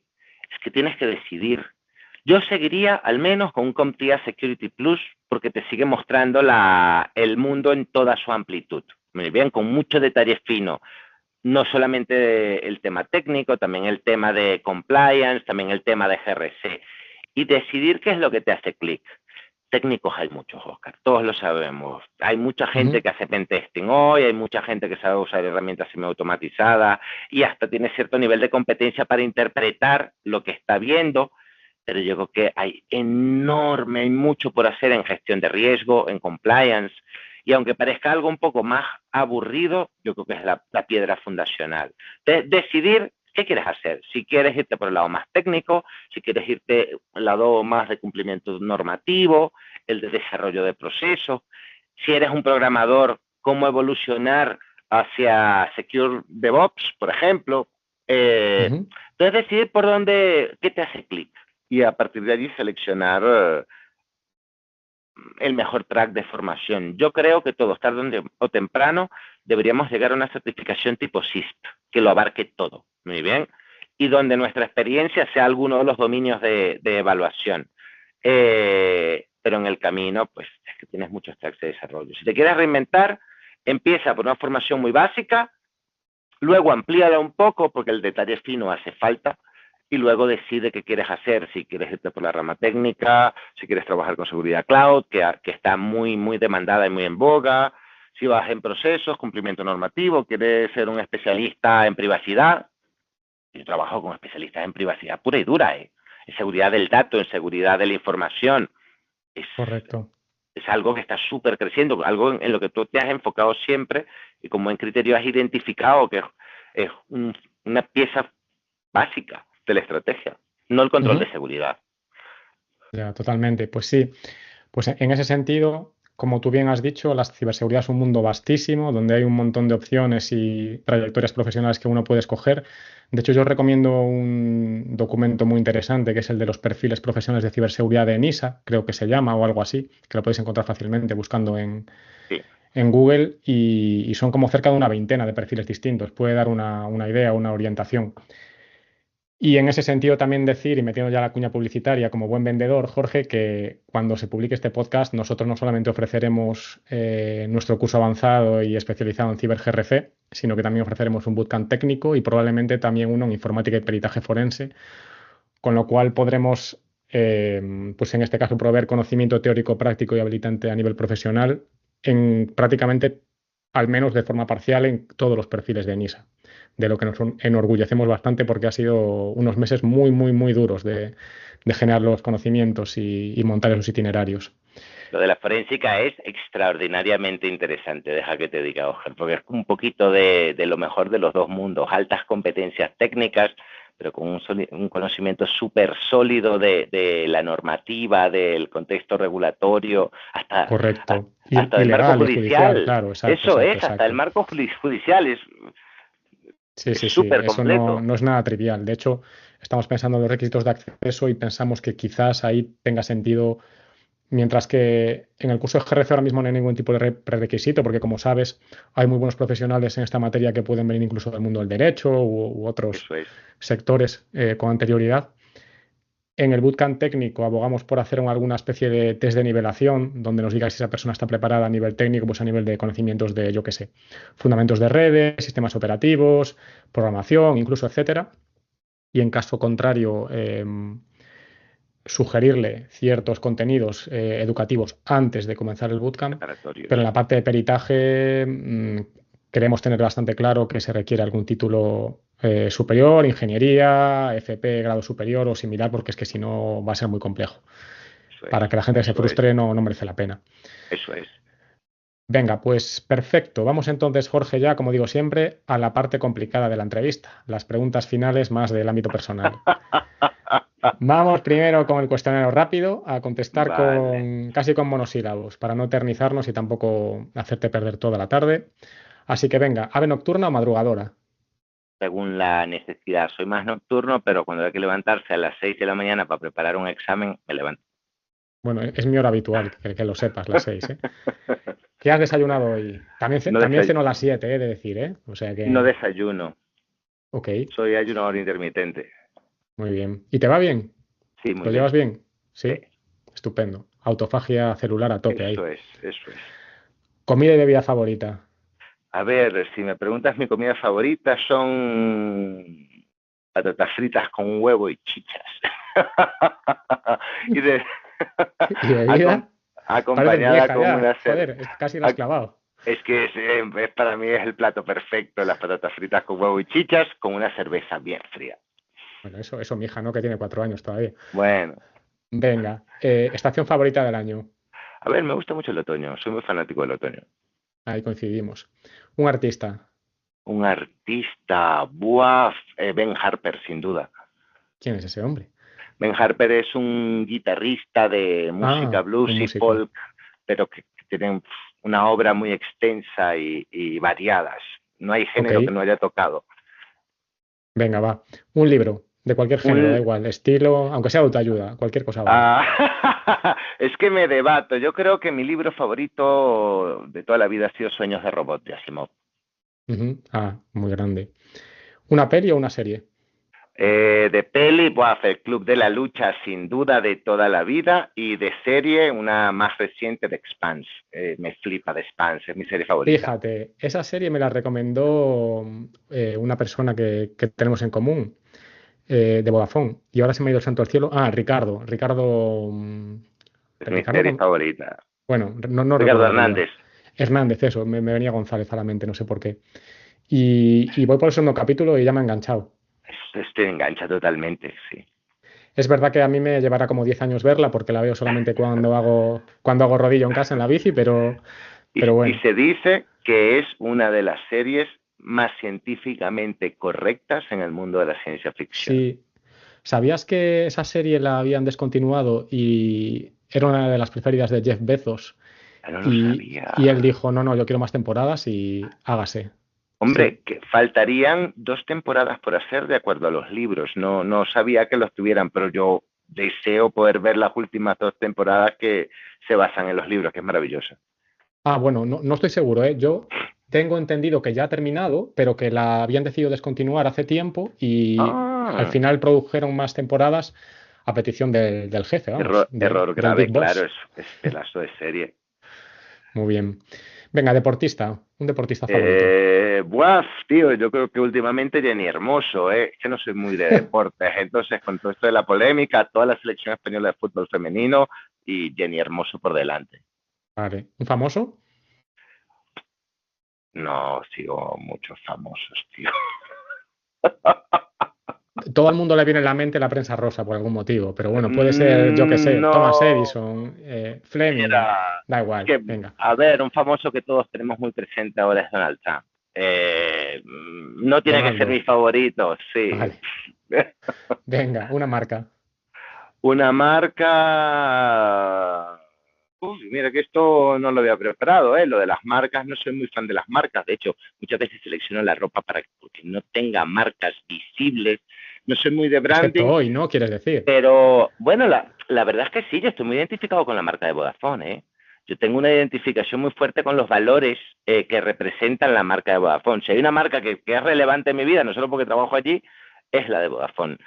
es que tienes que decidir. Yo seguiría al menos con un CompTIA Security Plus porque te sigue mostrando el mundo en toda su amplitud. Muy bien, con mucho detalle fino. No solamente el tema técnico, también el tema de compliance, también el tema de GRC. Y decidir qué es lo que te hace clic. Técnicos hay muchos, Oscar, todos lo sabemos. Hay mucha gente que hace pentesting hoy, hay mucha gente que sabe usar herramientas semiautomatizadas y hasta tiene cierto nivel de competencia para interpretar lo que está viendo, pero yo creo que hay mucho por hacer en gestión de riesgo, en compliance, y aunque parezca algo un poco más aburrido, yo creo que es la piedra fundacional. Decidir qué quieres hacer. Si quieres irte por el lado más técnico, si quieres irte por el lado más de cumplimiento normativo, el de desarrollo de procesos. Si eres un programador, cómo evolucionar hacia Secure DevOps, por ejemplo. Entonces, decidir por dónde, qué te hace clic. Y a partir de allí seleccionar el mejor track de formación. Yo creo que todos, tarde o temprano, deberíamos llegar a una certificación tipo CISP, que lo abarque todo, muy bien, y donde nuestra experiencia sea alguno de los dominios de evaluación. Pero en el camino, pues, es que tienes muchos tracks de desarrollo. Si te quieres reinventar, empieza por una formación muy básica, luego amplíala un poco, porque el detalle fino hace falta, y luego decide qué quieres hacer, si quieres irte por la rama técnica, si quieres trabajar con seguridad cloud, que está muy, muy demandada y muy en boga, si vas en procesos, cumplimiento normativo, quieres ser un especialista en privacidad. Yo trabajo con especialistas en privacidad pura y dura, en seguridad del dato, en seguridad de la información. Correcto. Es algo que está súper creciendo, algo en lo que tú te has enfocado siempre y como en criterio has identificado que es una pieza básica de la estrategia, no el control de seguridad. Ya, totalmente. Pues sí, pues en ese sentido, como tú bien has dicho, la ciberseguridad es un mundo vastísimo, donde hay un montón de opciones y trayectorias profesionales que uno puede escoger. De hecho, yo recomiendo un documento muy interesante, que es el de los perfiles profesionales de ciberseguridad de NISA, creo que se llama, o algo así, que lo podéis encontrar fácilmente buscando en Google, y son como cerca de una veintena de perfiles distintos. Puede dar una idea, una orientación. Y en ese sentido también decir, y metiendo ya la cuña publicitaria como buen vendedor, Jorge, que cuando se publique este podcast nosotros no solamente ofreceremos nuestro curso avanzado y especializado en CiberGRC, sino que también ofreceremos un bootcamp técnico y probablemente también uno en informática y peritaje forense, con lo cual podremos, pues en este caso, proveer conocimiento teórico, práctico y habilitante a nivel profesional en prácticamente, al menos de forma parcial, en todos los perfiles de NISA, de lo que nos enorgullecemos bastante porque ha sido unos meses muy, muy, muy duros de generar los conocimientos y montar esos itinerarios. Lo de la forénsica es extraordinariamente interesante, deja que te diga, Oscar, porque es un poquito de lo mejor de los dos mundos, altas competencias técnicas, pero con un conocimiento súper sólido de la normativa, del contexto regulatorio, hasta el marco judicial. Claro, hasta el marco judicial es súper completo. Eso no es nada trivial. De hecho, estamos pensando en los requisitos de acceso y pensamos que quizás ahí tenga sentido, mientras que en el curso de GRC ahora mismo no hay ningún tipo de prerequisito, porque como sabes, hay muy buenos profesionales en esta materia que pueden venir incluso del mundo del derecho u otros sectores con anterioridad. En el bootcamp técnico abogamos por hacer alguna especie de test de nivelación, donde nos diga si esa persona está preparada a nivel técnico, pues a nivel de conocimientos de, yo qué sé, fundamentos de redes, sistemas operativos, programación, incluso, etcétera. Y en caso contrario, sugerirle ciertos contenidos educativos antes de comenzar el bootcamp, pero en la parte de peritaje queremos tener bastante claro que se requiere algún título superior, ingeniería, FP, grado superior o similar, porque es que si no va a ser muy complejo. Para que la gente se frustre no merece la pena. Eso es. Venga, pues perfecto. Vamos entonces, Jorge, ya, como digo siempre, a la parte complicada de la entrevista, las preguntas finales más del ámbito personal. Vamos primero con el cuestionario rápido, a contestar casi con monosílabos, para no eternizarnos y tampoco hacerte perder toda la tarde. Así que venga, ¿ave nocturna o madrugadora? Según la necesidad. Soy más nocturno, pero cuando hay que levantarse a las 6 de la mañana para preparar un examen, me levanto. Bueno, es mi hora habitual, que lo sepas, las 6, ¿eh? ¿Qué has desayunado hoy? También ceno a las 7, de decir, ¿eh? O sea que... No desayuno. Ok. Soy ayunador intermitente. Muy bien. ¿Y te va bien? Sí, muy ¿Lo bien. llevas bien? Sí, Sí. Estupendo. Autofagia celular a tope ahí. eso es. Comida y bebida favorita. A ver, si me preguntas mi comida favorita son patatas fritas con huevo y chichas. y de, ¿Y acom- bebida? Pareces acompañada vieja con ya. una Joder, casi la has clavado. es que para mí es el plato perfecto, las patatas fritas con huevo y chichas con una cerveza bien fría. Bueno, eso, mi hija, ¿no? Que tiene 4 años todavía. Bueno, Venga, estación favorita del año. a ver, me gusta mucho el otoño, soy muy fanático del otoño. Ahí coincidimos. Un artista. Un artista, buah, Ben Harper, sin duda. ¿Quién es ese hombre? Ben Harper es un guitarrista de música Ah, blues un y músico. folk, pero que tiene una obra muy extensa y variadas. No hay Ok, género que no haya tocado. venga, va. Un libro, de cualquier género, da Un, igual. Estilo, aunque sea autoayuda, cualquier cosa vale. es que me debato. Yo creo que mi libro favorito de toda la vida ha sido Sueños de Robot de Asimov. Ujú. Ah, muy grande. ¿Una peli o una serie? De peli, buah, el Club de la Lucha, sin duda, de toda la vida. Y de serie, una más reciente de Expanse. Me flipa de Expanse, es mi serie favorita. Fíjate, esa serie me la recomendó una persona que tenemos en común, de Vodafone, y ahora se me ha ido el santo al cielo. Ah, Ricardo. Ricardo. Es mi Ricardo. serie favorita. Bueno, no recuerdo Ricardo el apellido. Hernández. Hernández, eso, me venía González a la mente, no sé por qué. Y voy por el segundo capítulo y ya me ha enganchado. Te engancha totalmente, sí. Es verdad que a mí me llevará como 10 años verla porque la veo solamente cuando hago rodillo en casa en la bici, pero Y bueno, se dice que es una de las series más científicamente correctas en el mundo de la ciencia ficción. sí. ¿Sabías que esa serie la habían descontinuado y era una de las preferidas de Jeff Bezos? Pero no lo Y él sabía. dijo, no, no, yo quiero más temporadas y hágase. Sí. Hombre, que faltarían 2 temporadas por hacer de acuerdo a los libros. No, no sabía que los tuvieran, pero yo deseo poder ver las últimas 2 temporadas que se basan en los libros, que es maravilloso. Ah, bueno, no, no estoy seguro, ¿eh? Yo tengo entendido que ya ha terminado, pero que la habían decidido descontinuar hace tiempo y al Ah, final produjeron más temporadas a petición del jefe, vamos, error del grave, Big claro, Boss. es pedazo de serie. Muy bien. Venga, deportista, un deportista favorito. Buah, tío, yo creo que últimamente Jenny Hermoso, es que no soy muy de deportes, entonces con todo esto de la polémica, toda la selección española de fútbol femenino y Jenny Hermoso por delante. Vale. ¿Un famoso? No sigo muchos famosos, tío. Todo el mundo le viene en la mente la prensa rosa por algún motivo, pero bueno, puede ser, yo qué sé, Thomas No, Edison, Fleming, mira, da es igual, que, venga. a ver, un famoso que todos tenemos muy presente ahora es Donald Trump. No tiene que ser mi Donaldo, favorito, sí. vale. Venga, una marca. Una marca. Uy, mira que esto no lo había preparado, ¿eh? Lo de las marcas, no soy muy fan de las marcas. De hecho, muchas veces selecciono la ropa porque no tenga marcas visibles. No soy muy de Excepto branding, hoy, ¿no? ¿Quieres decir? pero bueno, la verdad es que sí, yo estoy muy identificado con la marca de Vodafone, ¿eh? Yo tengo una identificación muy fuerte con los valores que representan la marca de Vodafone. Si hay una marca que es relevante en mi vida, no solo porque trabajo allí, es la de Vodafone.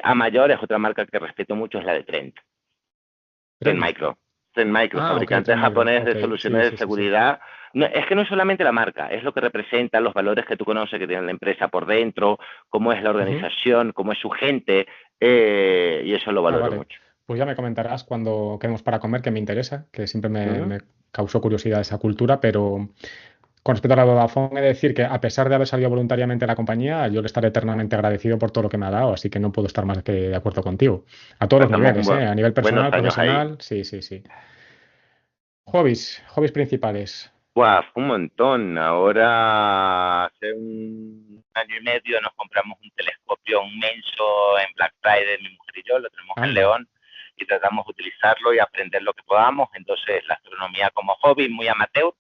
A mayor es otra marca que respeto mucho, es la de Trent. Trend Trend. Micro. Trend Micro, Ah, ok, fabricante Trend Micro. japonés Ok, de sí, soluciones de sí, sí, sí. seguridad. No, es que no es solamente la marca, es lo que representa, los valores que tú conoces que tiene la empresa por dentro, cómo es la Ujú. organización, cómo es su gente, y eso lo Ah, valoro vale. mucho. Pues ya me comentarás cuando quedemos para comer, que me interesa, que siempre me, Uh -huh. me causó curiosidad esa cultura, pero con respecto a la Vodafone, he de decir que a pesar de haber salido voluntariamente de la compañía, yo le estaré eternamente agradecido por todo lo que me ha dado, así que no puedo estar más que de acuerdo contigo. A todos los Pasamos niveles, ¿eh? A nivel buenos personal, años ahí. profesional, sí, sí, sí. Hobbies principales. Buah, un montón. Ahora, hace un año y medio, nos compramos un telescopio inmenso en Black Friday, mi mujer y yo, lo tenemos en Anda. León y tratamos de utilizarlo y aprender lo que podamos. Entonces, la astronomía como hobby, muy amateur,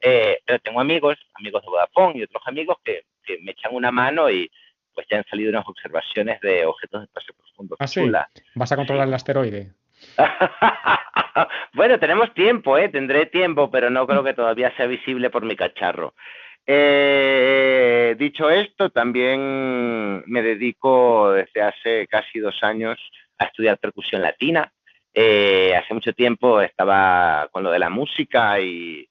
pero tengo amigos de Vodafone y otros amigos que me echan una mano y pues ya han salido unas observaciones de objetos de espacio profundo Ah, sí. chulas. ¿Vas a controlar Sí. el asteroide? Bueno, tenemos tiempo, tendré tiempo, pero no creo que todavía sea visible por mi cacharro. Dicho esto, también me dedico desde hace casi 2 años a estudiar percusión latina. Hace mucho tiempo estaba con lo de la música y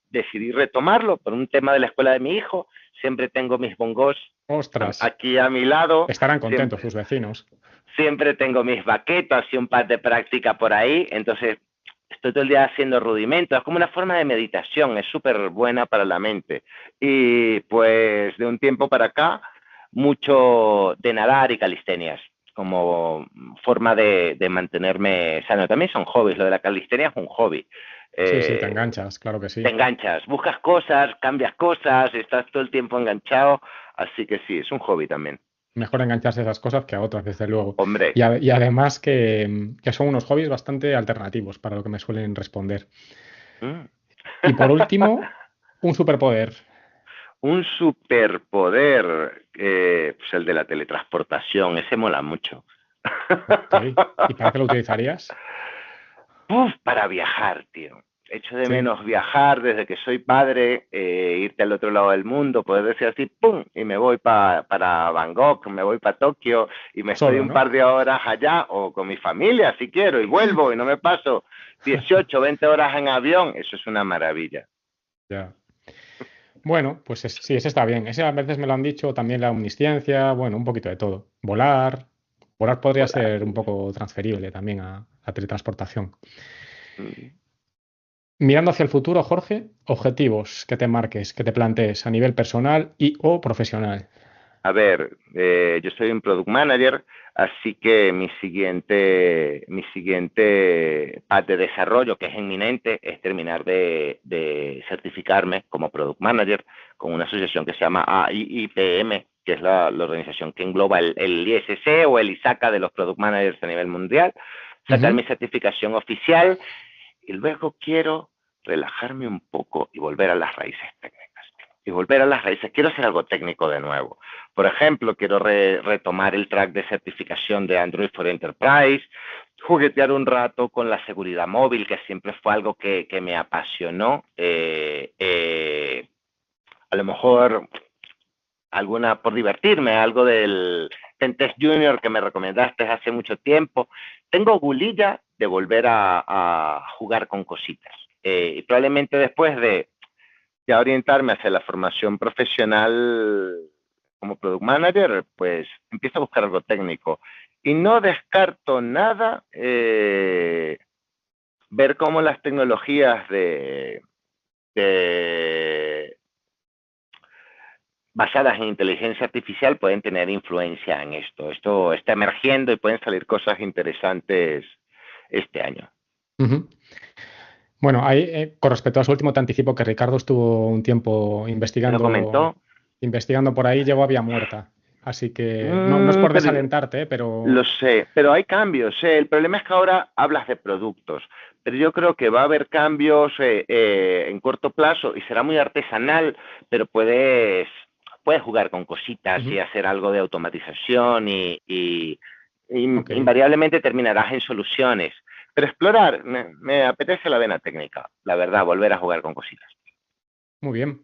decidí retomarlo por un tema de la escuela de mi hijo. Siempre tengo mis bongos Ostras, aquí a mi lado. estarán contentos Siempre, sus vecinos. siempre tengo mis baquetas y un pad de práctica por ahí. Entonces, estoy todo el día haciendo rudimentos. Es como una forma de meditación. Es súper buena para la mente. Y pues de un tiempo para acá, mucho de nadar y calistenias como forma de mantenerme sano. También son hobbies. Lo de la calistenia es un hobby. Sí, sí, te Eh, enganchas, claro que te sí. enganchas, buscas cosas, cambias cosas, estás todo el tiempo enganchado, así que sí, es un hobby también. Mejor engancharse a esas cosas que a otras, desde luego. Hombre, Y además que son unos hobbies bastante alternativos para lo que me suelen responder. mm. Y por último, un superpoder. Un superpoder, pues el de la teletransportación, ese mola mucho. Ok. ¿Y para qué lo utilizarías? Uf, para viajar, tío. Echo de Sí, menos viajar desde que soy padre, irte al otro lado del mundo, poder decir así, ¡pum! Y me voy para Bangkok, me voy para Tokio y me estoy solo, un ¿no? par de horas allá o con mi familia si quiero y vuelvo y no me paso 18, 20 horas en avión. Eso es una maravilla. Ya. Bueno, pues sí, ese está bien. Ese a veces me lo han dicho, también la omnisciencia, bueno, un poquito de todo. Volar. Volar podría Volar. ser un poco transferible también a la teletransportación. Mm. Mirando hacia el futuro, Jorge, objetivos que te marques, que te plantees a nivel personal y o profesional. A ver, yo soy un product manager, así que mi siguiente path de desarrollo, que es inminente, es terminar de certificarme como product manager con una asociación que se llama AIIPM, que es la organización que engloba el ISC o el ISACA de los product managers a nivel mundial, sacar Ujú. mi certificación oficial y luego quiero relajarme un poco y volver a las raíces técnicas. Y volver a las raíces. Quiero hacer algo técnico de nuevo. Por ejemplo, quiero retomar el track de certificación de Android for Enterprise, juguetear un rato con la seguridad móvil, que siempre fue algo que me apasionó. A lo mejor alguna por divertirme, algo del Pentest Junior que me recomendaste hace mucho tiempo. Tengo gulilla de volver a jugar con cositas. Y probablemente después de ya orientarme hacia la formación profesional como product manager, pues empiezo a buscar algo técnico. Y no descarto nada ver cómo las tecnologías de basadas en inteligencia artificial pueden tener influencia en esto. Esto está emergiendo y pueden salir cosas interesantes este año. Ujú. Bueno, ahí, con respecto a su último, te anticipo que Ricardo estuvo un tiempo ¿Me lo investigando, comentó? investigando por ahí, llegó a vía muerta. Así que no es por Pero desalentarte, lo pero sé, pero hay cambios. El problema es que ahora hablas de productos, pero yo creo que va a haber cambios en corto plazo y será muy artesanal, pero puedes jugar con cositas y ujú, hacer algo de automatización y ok, invariablemente terminarás en soluciones. Pero explorar, me apetece la vena técnica, la verdad, volver a jugar con cositas. muy bien.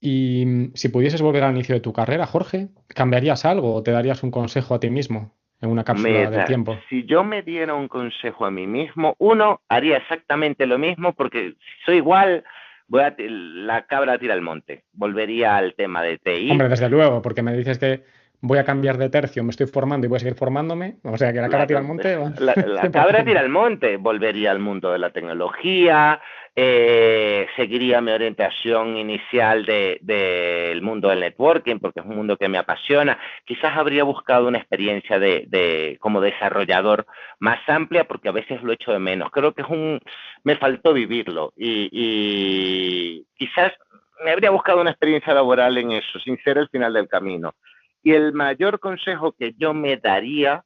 Y si pudieses volver al inicio de tu carrera, Jorge, ¿cambiarías algo o te darías un consejo a ti mismo en una cápsula del tiempo? Si yo me diera un consejo a mí mismo, uno, haría exactamente lo mismo porque si soy igual, la cabra tira al monte. Volvería al tema de TI. Hombre, desde luego, porque me dices que voy a cambiar de tercio, me estoy formando y voy a seguir formándome, o sea que la cara La, tira al monte, la cabra 100%. tira al monte, volvería al mundo de la tecnología, seguiría mi orientación inicial del mundo del networking, porque es un mundo que me apasiona. Quizás habría buscado una experiencia como desarrollador más amplia, porque a veces lo echo de menos. Creo que me faltó vivirlo y quizás me habría buscado una experiencia laboral en eso, sin ser el final del camino. Y el mayor consejo que yo me daría,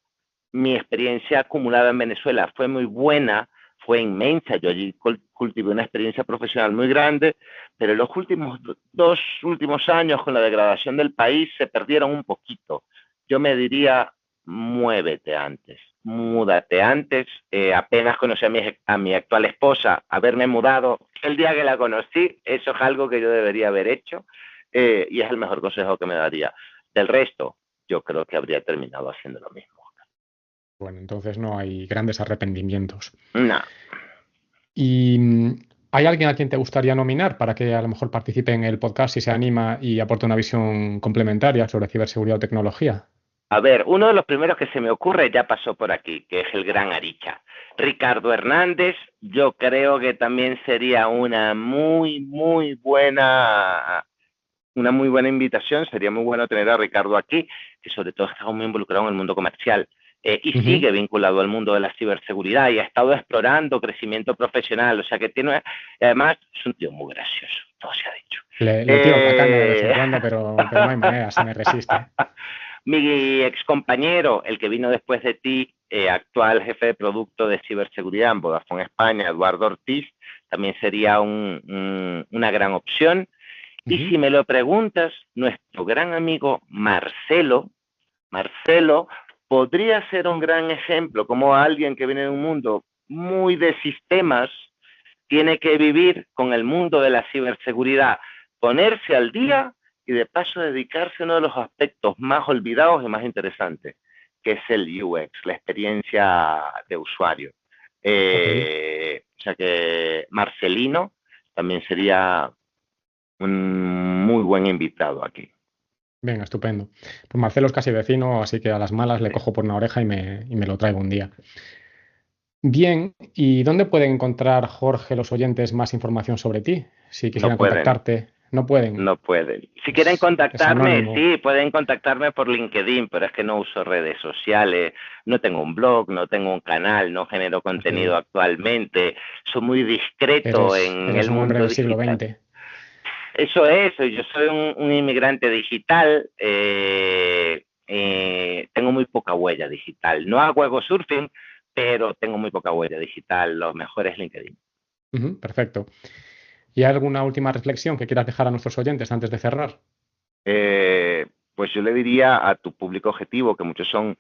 mi experiencia acumulada en Venezuela fue muy buena, fue inmensa. Yo allí cultivé una experiencia profesional muy grande, pero los últimos 2 últimos años con la degradación del país se perdieron un poquito. Yo me diría, muévete antes, múdate antes. Apenas conocí a mi actual esposa, haberme mudado el día que la conocí, eso es algo que yo debería haber hecho y es el mejor consejo que me daría. Del resto, yo creo que habría terminado haciendo lo mismo. Bueno, entonces no hay grandes arrepentimientos. No. ¿Y hay alguien a quien te gustaría nominar para que a lo mejor participe en el podcast si se anima y aporte una visión complementaria sobre ciberseguridad o tecnología? A ver, uno de los primeros que se me ocurre ya pasó por aquí, que es el gran Aricha. Ricardo Hernández, yo creo que también sería una muy buena invitación. Sería muy bueno tener a Ricardo aquí, que sobre todo está muy involucrado en el mundo comercial y sigue vinculado al mundo de la ciberseguridad y ha estado explorando crecimiento profesional. O sea que tiene, además, es un tío muy gracioso, todo se ha dicho. Le tiro la caña de vez en cuando, pero no hay manera, se me resiste. Mi ex compañero, el que vino después de ti, actual jefe de producto de ciberseguridad en Vodafone España, Eduardo Ortiz, también sería una gran opción. Y si me lo preguntas, nuestro gran amigo Marcelo podría ser un gran ejemplo, como alguien que viene de un mundo muy de sistemas, tiene que vivir con el mundo de la ciberseguridad, ponerse al día y de paso dedicarse a uno de los aspectos más olvidados y más interesantes, que es el UX, la experiencia de usuario. O sea que Marcelino también sería un muy buen invitado aquí. Venga, estupendo. Pues Marcelo es casi vecino, así que a las malas le cojo por una oreja y me lo traigo un día. Bien, ¿y dónde pueden encontrar, Jorge, los oyentes más información sobre ti? Si quisieran contactarte, no pueden. No pueden. Si quieren contactarme, sí, pueden contactarme por LinkedIn, pero es que no uso redes sociales, no tengo un blog, no tengo un canal, no genero contenido actualmente, soy muy discreto en el mundo hombre del siglo digital. XX. Eso es, yo soy un inmigrante digital, tengo muy poca huella digital. No hago ego surfing, pero tengo muy poca huella digital. Lo mejor es LinkedIn. Perfecto. ¿Y hay alguna última reflexión que quieras dejar a nuestros oyentes antes de cerrar? Pues yo le diría a tu público objetivo, que muchos son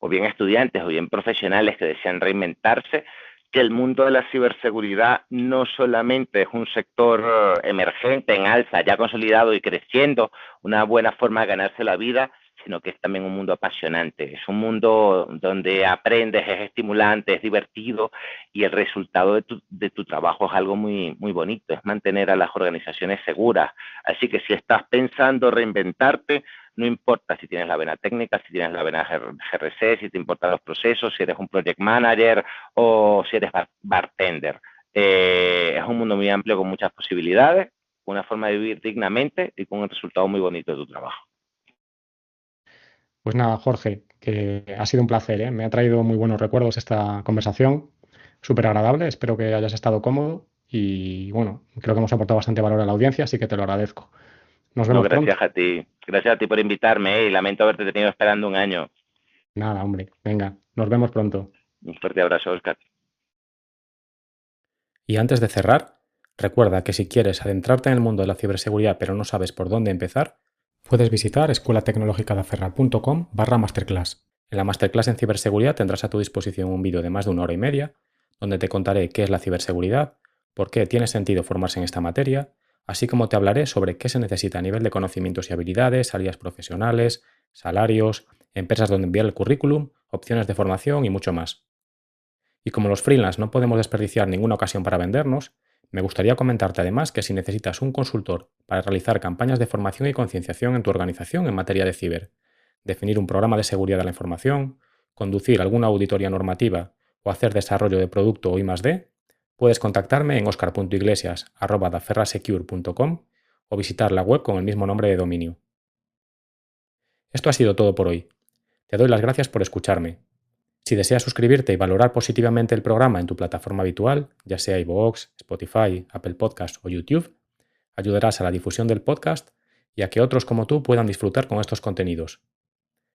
o bien estudiantes o bien profesionales que desean reinventarse, que el mundo de la ciberseguridad no solamente es un sector emergente, en alza, ya consolidado y creciendo, una buena forma de ganarse la vida, sino que es también un mundo apasionante. Es un mundo donde aprendes, es estimulante, es divertido y el resultado de tu trabajo es algo muy, muy bonito, es mantener a las organizaciones seguras. Así que si estás pensando reinventarte, no importa si tienes la vena técnica, si tienes la vena GRC, si te importan los procesos, si eres un project manager o si eres bartender. Es un mundo muy amplio con muchas posibilidades, una forma de vivir dignamente y con un resultado muy bonito de tu trabajo. Pues nada, Jorge, que ha sido un placer, ¿eh? Me ha traído muy buenos recuerdos esta conversación, súper agradable, espero que hayas estado cómodo y bueno, creo que hemos aportado bastante valor a la audiencia, así que te lo agradezco. Nos vemos gracias pronto. Gracias a ti por invitarme y lamento haberte tenido esperando un año. Nada, hombre, venga, nos vemos pronto. Un fuerte abrazo, Oscar. Y antes de cerrar, recuerda que si quieres adentrarte en el mundo de la ciberseguridad pero no sabes por dónde empezar, puedes visitar escuelatecnologicadaferra.com/masterclass. En la masterclass en ciberseguridad tendrás a tu disposición un vídeo de más de 1 hora y media, donde te contaré qué es la ciberseguridad, por qué tiene sentido formarse en esta materia, así como te hablaré sobre qué se necesita a nivel de conocimientos y habilidades, salidas profesionales, salarios, empresas donde enviar el currículum, opciones de formación y mucho más. Y como los freelance no podemos desperdiciar ninguna ocasión para vendernos, me gustaría comentarte además que si necesitas un consultor para realizar campañas de formación y concienciación en tu organización en materia de ciber, definir un programa de seguridad de la información, conducir alguna auditoría normativa o hacer desarrollo de producto o I+D, puedes contactarme en oscar.iglesias@daferrasecure.com o visitar la web con el mismo nombre de dominio. Esto ha sido todo por hoy. Te doy las gracias por escucharme. Si deseas suscribirte y valorar positivamente el programa en tu plataforma habitual, ya sea iVoox, Spotify, Apple Podcasts o YouTube, ayudarás a la difusión del podcast y a que otros como tú puedan disfrutar con estos contenidos.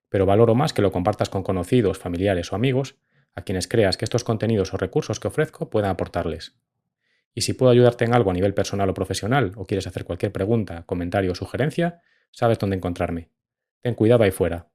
Pero valoro más que lo compartas con conocidos, familiares o amigos, a quienes creas que estos contenidos o recursos que ofrezco puedan aportarles. Y si puedo ayudarte en algo a nivel personal o profesional, o quieres hacer cualquier pregunta, comentario o sugerencia, sabes dónde encontrarme. Ten cuidado ahí fuera.